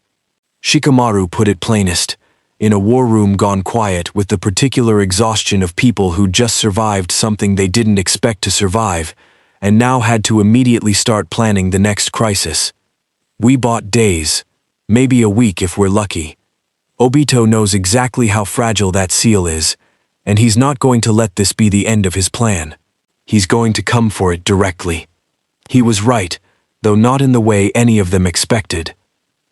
Shikamaru put it plainest, in a war room gone quiet with the particular exhaustion of people who just survived something they didn't expect to survive, and now had to immediately start planning the next crisis. We bought days, maybe a week if we're lucky. Obito knows exactly how fragile that seal is, and he's not going to let this be the end of his plan. He's going to come for it directly. He was right, though not in the way any of them expected.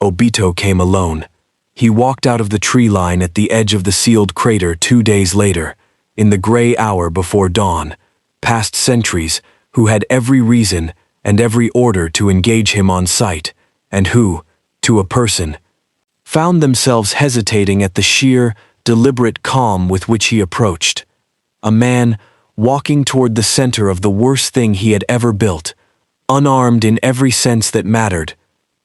Obito came alone. He walked out of the tree line at the edge of the sealed crater 2 days later, in the gray hour before dawn, past sentries who had every reason and every order to engage him on sight, and who, to a person, found themselves hesitating at the sheer, deliberate calm with which he approached. A man walking toward the center of the worst thing he had ever built, unarmed in every sense that mattered,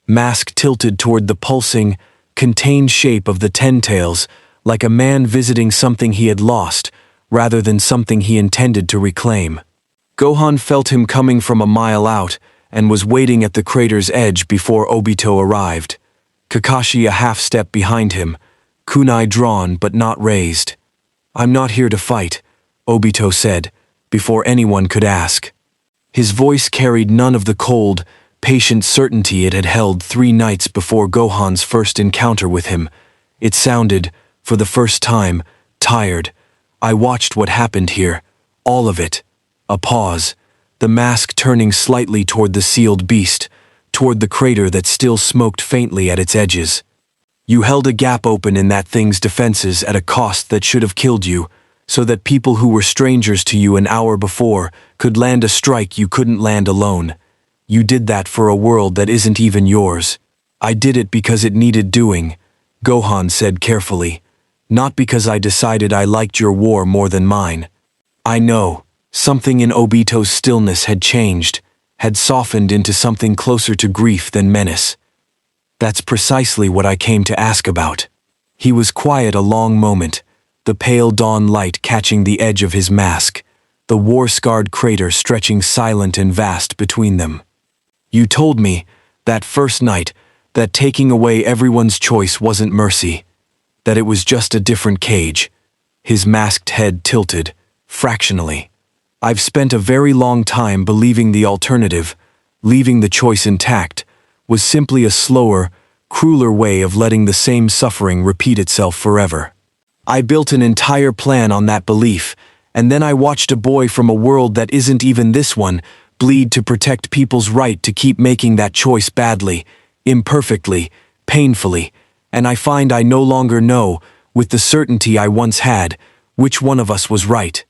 mask tilted toward the pulsing, contained shape of the Ten Tails, like a man visiting something he had lost, rather than something he intended to reclaim. Gohan felt him coming from a mile out, and was waiting at the crater's edge before Obito arrived. Kakashi a half step behind him, kunai drawn but not raised. "I'm not here to fight," Obito said, before anyone could ask. His voice carried none of the cold, patient certainty it had held 3 nights before Gohan's first encounter with him. It sounded, for the first time, tired. "I watched what happened here. All of it." A pause, the mask turning slightly toward the sealed beast, toward the crater that still smoked faintly at its edges. "You held a gap open in that thing's defenses at a cost that should have killed you, so that people who were strangers to you an hour before could land a strike you couldn't land alone. You did that for a world that isn't even yours." "I did it because it needed doing," Gohan said carefully. "Not because I decided I liked your war more than mine." "I know." Something in Obito's stillness had changed, had softened into something closer to grief than menace. "That's precisely what I came to ask about." He was quiet a long moment, the pale dawn light catching the edge of his mask, the war-scarred crater stretching silent and vast between them. "You told me, that first night, that taking away everyone's choice wasn't mercy, that it was just a different cage." His masked head tilted, fractionally. "I've spent a very long time believing the alternative, leaving the choice intact, was simply a slower, crueler way of letting the same suffering repeat itself forever. I built an entire plan on that belief, and then I watched a boy from a world that isn't even this one bleed to protect people's right to keep making that choice badly, imperfectly, painfully, and I find I no longer know, with the certainty I once had, which one of us was right."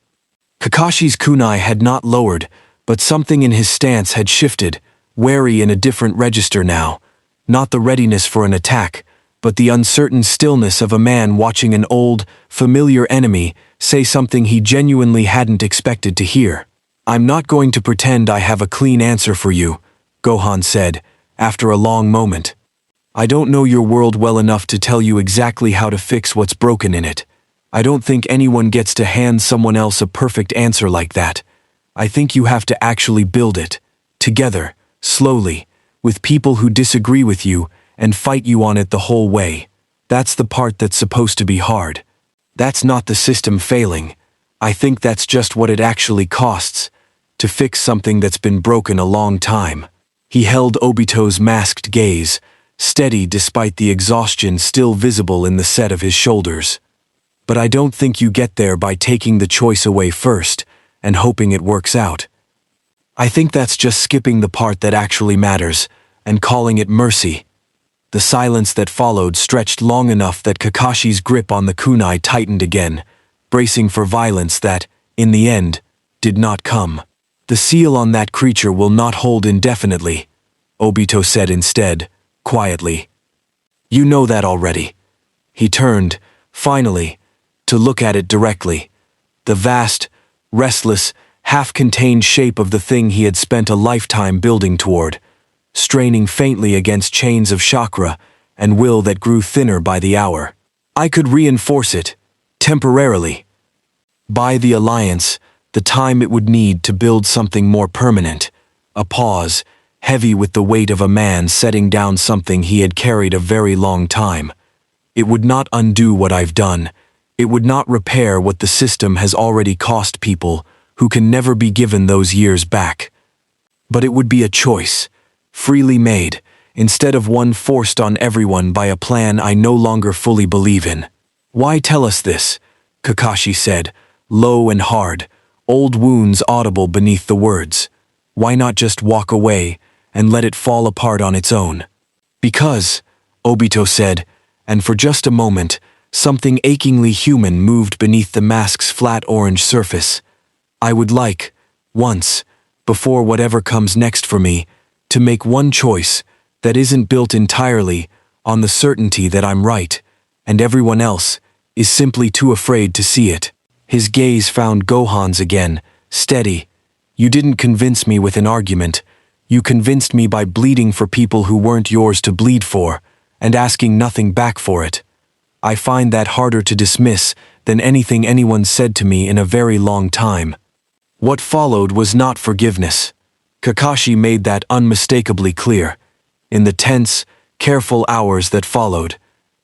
Kakashi's kunai had not lowered, but something in his stance had shifted, wary in a different register now. Not the readiness for an attack, but the uncertain stillness of a man watching an old, familiar enemy say something he genuinely hadn't expected to hear. "I'm not going to pretend I have a clean answer for you," Gohan said, after a long moment. "I don't know your world well enough to tell you exactly how to fix what's broken in it. I don't think anyone gets to hand someone else a perfect answer like that. I think you have to actually build it, together, slowly, with people who disagree with you and fight you on it the whole way. That's the part that's supposed to be hard. That's not the system failing. I think that's just what it actually costs, to fix something that's been broken a long time." He held Obito's masked gaze, steady despite the exhaustion still visible in the set of his shoulders. "But I don't think you get there by taking the choice away first and hoping it works out. I think that's just skipping the part that actually matters and calling it mercy." The silence that followed stretched long enough that Kakashi's grip on the kunai tightened again, bracing for violence that, in the end, did not come. "The seal on that creature will not hold indefinitely," Obito said instead, quietly. "You know that already." He turned, finally, to look at it directly. The vast, restless, half-contained shape of the thing he had spent a lifetime building toward. straining faintly against chains of chakra and will that grew thinner by the hour. I could reinforce it, temporarily. Buy the alliance the time it would need to build something more permanent. A pause, heavy with the weight of a man setting down something he had carried a very long time. It would not undo what I've done. It would not repair what the system has already cost people who can never be given those years back. But it would be a choice, freely made, instead of one forced on everyone by a plan I no longer fully believe in. Why tell us this? Kakashi said, low and hard, old wounds audible beneath the words. Why not just walk away and let it fall apart on its own? Because, Obito said, and for just a moment, something achingly human moved beneath the mask's flat orange surface. I would like, once, before whatever comes next for me, to make one choice that isn't built entirely on the certainty that I'm right, and everyone else is simply too afraid to see it. His gaze found Gohan's again, steady. You didn't convince me with an argument. You convinced me by bleeding for people who weren't yours to bleed for, and asking nothing back for it. I find that harder to dismiss than anything anyone said to me in a very long time. What followed was not forgiveness. Kakashi made that unmistakably clear. In the tense, careful hours that followed,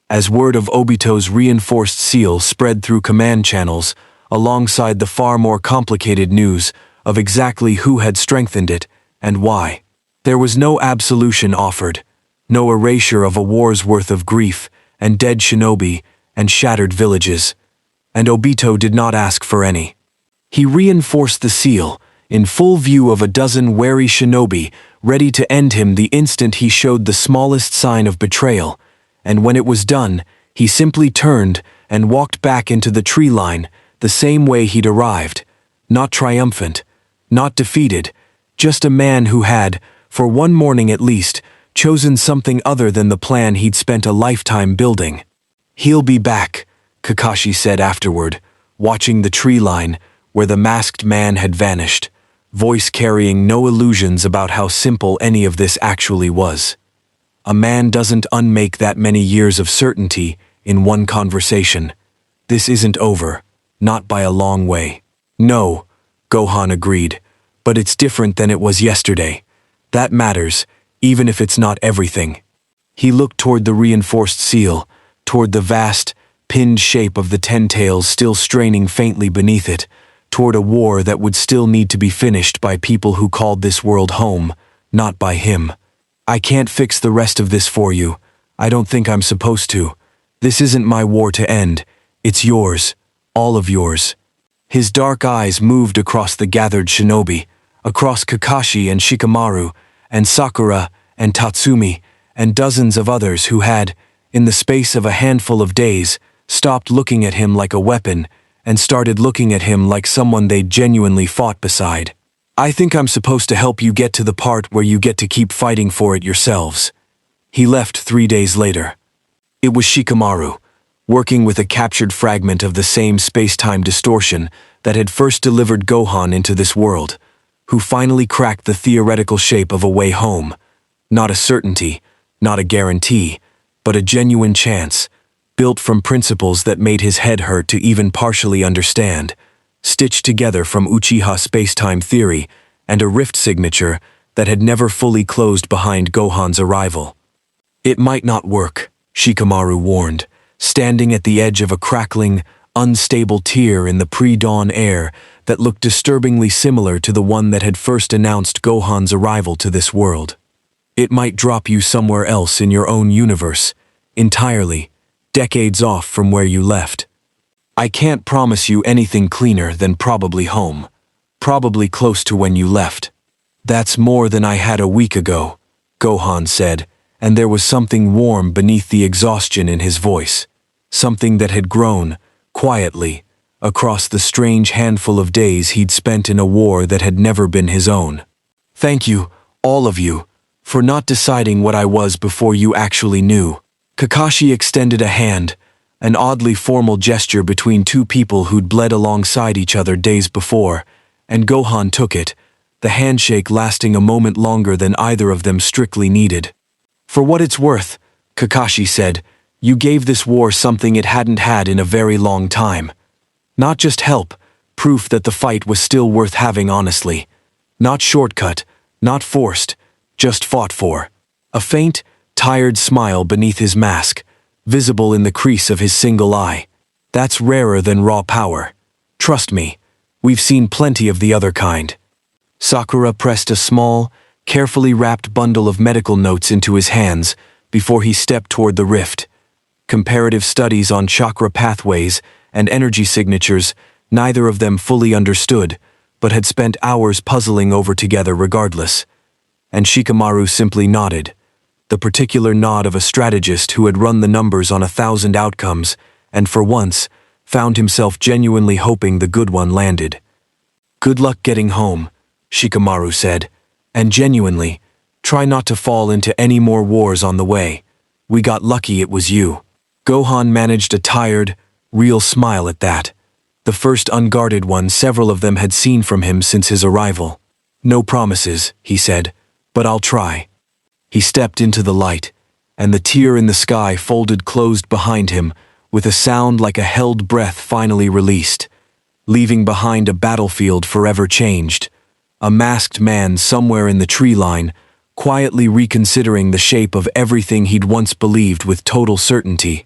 as word of Obito's reinforced seal spread through command channels, alongside the far more complicated news of exactly who had strengthened it and why. There was no absolution offered, no erasure of a war's worth of grief and dead shinobi and shattered villages, and Obito did not ask for any. He reinforced the seal, in full view of a dozen wary shinobi, ready to end him the instant he showed the smallest sign of betrayal, and when it was done, he simply turned and walked back into the tree line the same way he'd arrived, not triumphant, not defeated, just a man who had, for one morning at least, chosen something other than the plan he'd spent a lifetime building. He'll be back, Kakashi said afterward, watching the tree line where the masked man had vanished, voice carrying no illusions about how simple any of this actually was. A man doesn't unmake that many years of certainty in one conversation. This isn't over, not by a long way. No, Gohan agreed, but it's different than it was yesterday. That matters, even if it's not everything. He looked toward the reinforced seal, toward the vast, pinned shape of the ten tails still straining faintly beneath it, toward a war that would still need to be finished by people who called this world home, not by him. I can't fix the rest of this for you. I don't think I'm supposed to. This isn't my war to end. It's yours. All of yours. His dark eyes moved across the gathered shinobi, across Kakashi and Shikamaru, and Sakura, and Tatsumi, and dozens of others who had, in the space of a handful of days, stopped looking at him like a weapon, and started looking at him like someone they'd genuinely fought beside. I think I'm supposed to help you get to the part where you get to keep fighting for it yourselves. He left 3 days later. It was Shikamaru, working with a captured fragment of the same space-time distortion that had first delivered Gohan into this world, who finally cracked the theoretical shape of a way home. Not a certainty, not a guarantee, but a genuine chance, built from principles that made his head hurt to even partially understand, stitched together from Uchiha space-time theory and a rift signature that had never fully closed behind Gohan's arrival. It might not work, Shikamaru warned, standing at the edge of a crackling, unstable tier in the pre-dawn air that looked disturbingly similar to the one that had first announced Gohan's arrival to this world. It might drop you somewhere else in your own universe, entirely, decades off from where you left. I can't promise you anything cleaner than probably home, probably close to when you left. That's more than I had a week ago, Gohan said, and there was something warm beneath the exhaustion in his voice, something that had grown, quietly, across the strange handful of days he'd spent in a war that had never been his own. Thank you, all of you, for not deciding what I was before you actually knew. Kakashi extended a hand, an oddly formal gesture between two people who'd bled alongside each other days before, and Gohan took it, the handshake lasting a moment longer than either of them strictly needed. "For what it's worth," Kakashi said, "you gave this war something it hadn't had in a very long time. Not just help, proof that the fight was still worth having honestly. Not shortcut, not forced, just fought for." A faint, tired smile beneath his mask, visible in the crease of his single eye. "That's rarer than raw power. Trust me, we've seen plenty of the other kind." Sakura pressed a small, carefully wrapped bundle of medical notes into his hands before he stepped toward the rift. Comparative studies on chakra pathways and energy signatures, neither of them fully understood, but had spent hours puzzling over together regardless. And Shikamaru simply nodded, the particular nod of a strategist who had run the numbers on 1,000 outcomes and for once found himself genuinely hoping the good one landed. "Good luck getting home," Shikamaru said, "and genuinely, try not to fall into any more wars on the way. We got lucky it was you." Gohan managed a tired, real smile at that, the first unguarded one several of them had seen from him since his arrival. "No promises," he said, "but I'll try." He stepped into the light, and the tier in the sky folded closed behind him with a sound like a held breath finally released, leaving behind a battlefield forever changed. A masked man somewhere in the tree line, quietly reconsidering the shape of everything he'd once believed with total certainty,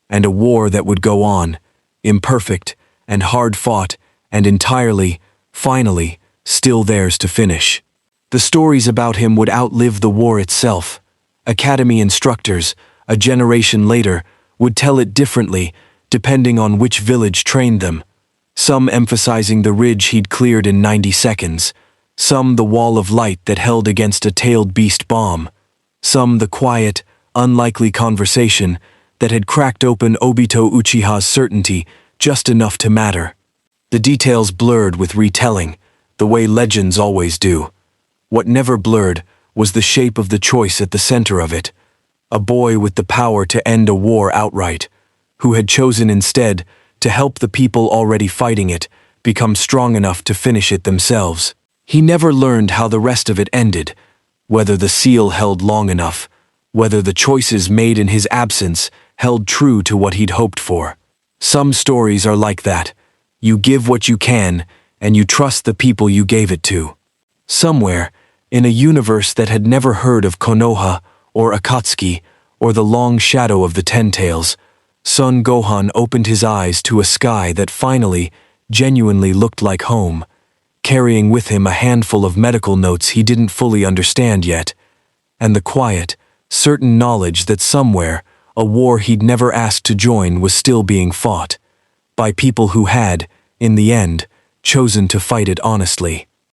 and a war that would go on, imperfect and hard-fought and entirely, finally, still theirs to finish. The stories about him would outlive the war itself. Academy instructors, a generation later, would tell it differently, depending on which village trained them. Some emphasizing the ridge he'd cleared in 90 seconds, some the wall of light that held against a tailed beast bomb, some the quiet, unlikely conversation that had cracked open Obito Uchiha's certainty just enough to matter. The details blurred with retelling, the way legends always do. What never blurred was the shape of the choice at the center of it. A boy with the power to end a war outright, who had chosen instead to help the people already fighting it become strong enough to finish it themselves. He never learned how the rest of it ended, whether the seal held long enough, whether the choices made in his absence held true to what he'd hoped for. Some stories are like that. You give what you can, and you trust the people you gave it to. Somewhere, in a universe that had never heard of Konoha or Akatsuki or the long shadow of the Ten Tails, Son Gohan opened his eyes to a sky that finally, genuinely looked like home, carrying with him a handful of medical notes he didn't fully understand yet, and the quiet, certain knowledge that somewhere, a war he'd never asked to join was still being fought, by people who had, in the end, chosen to fight it honestly.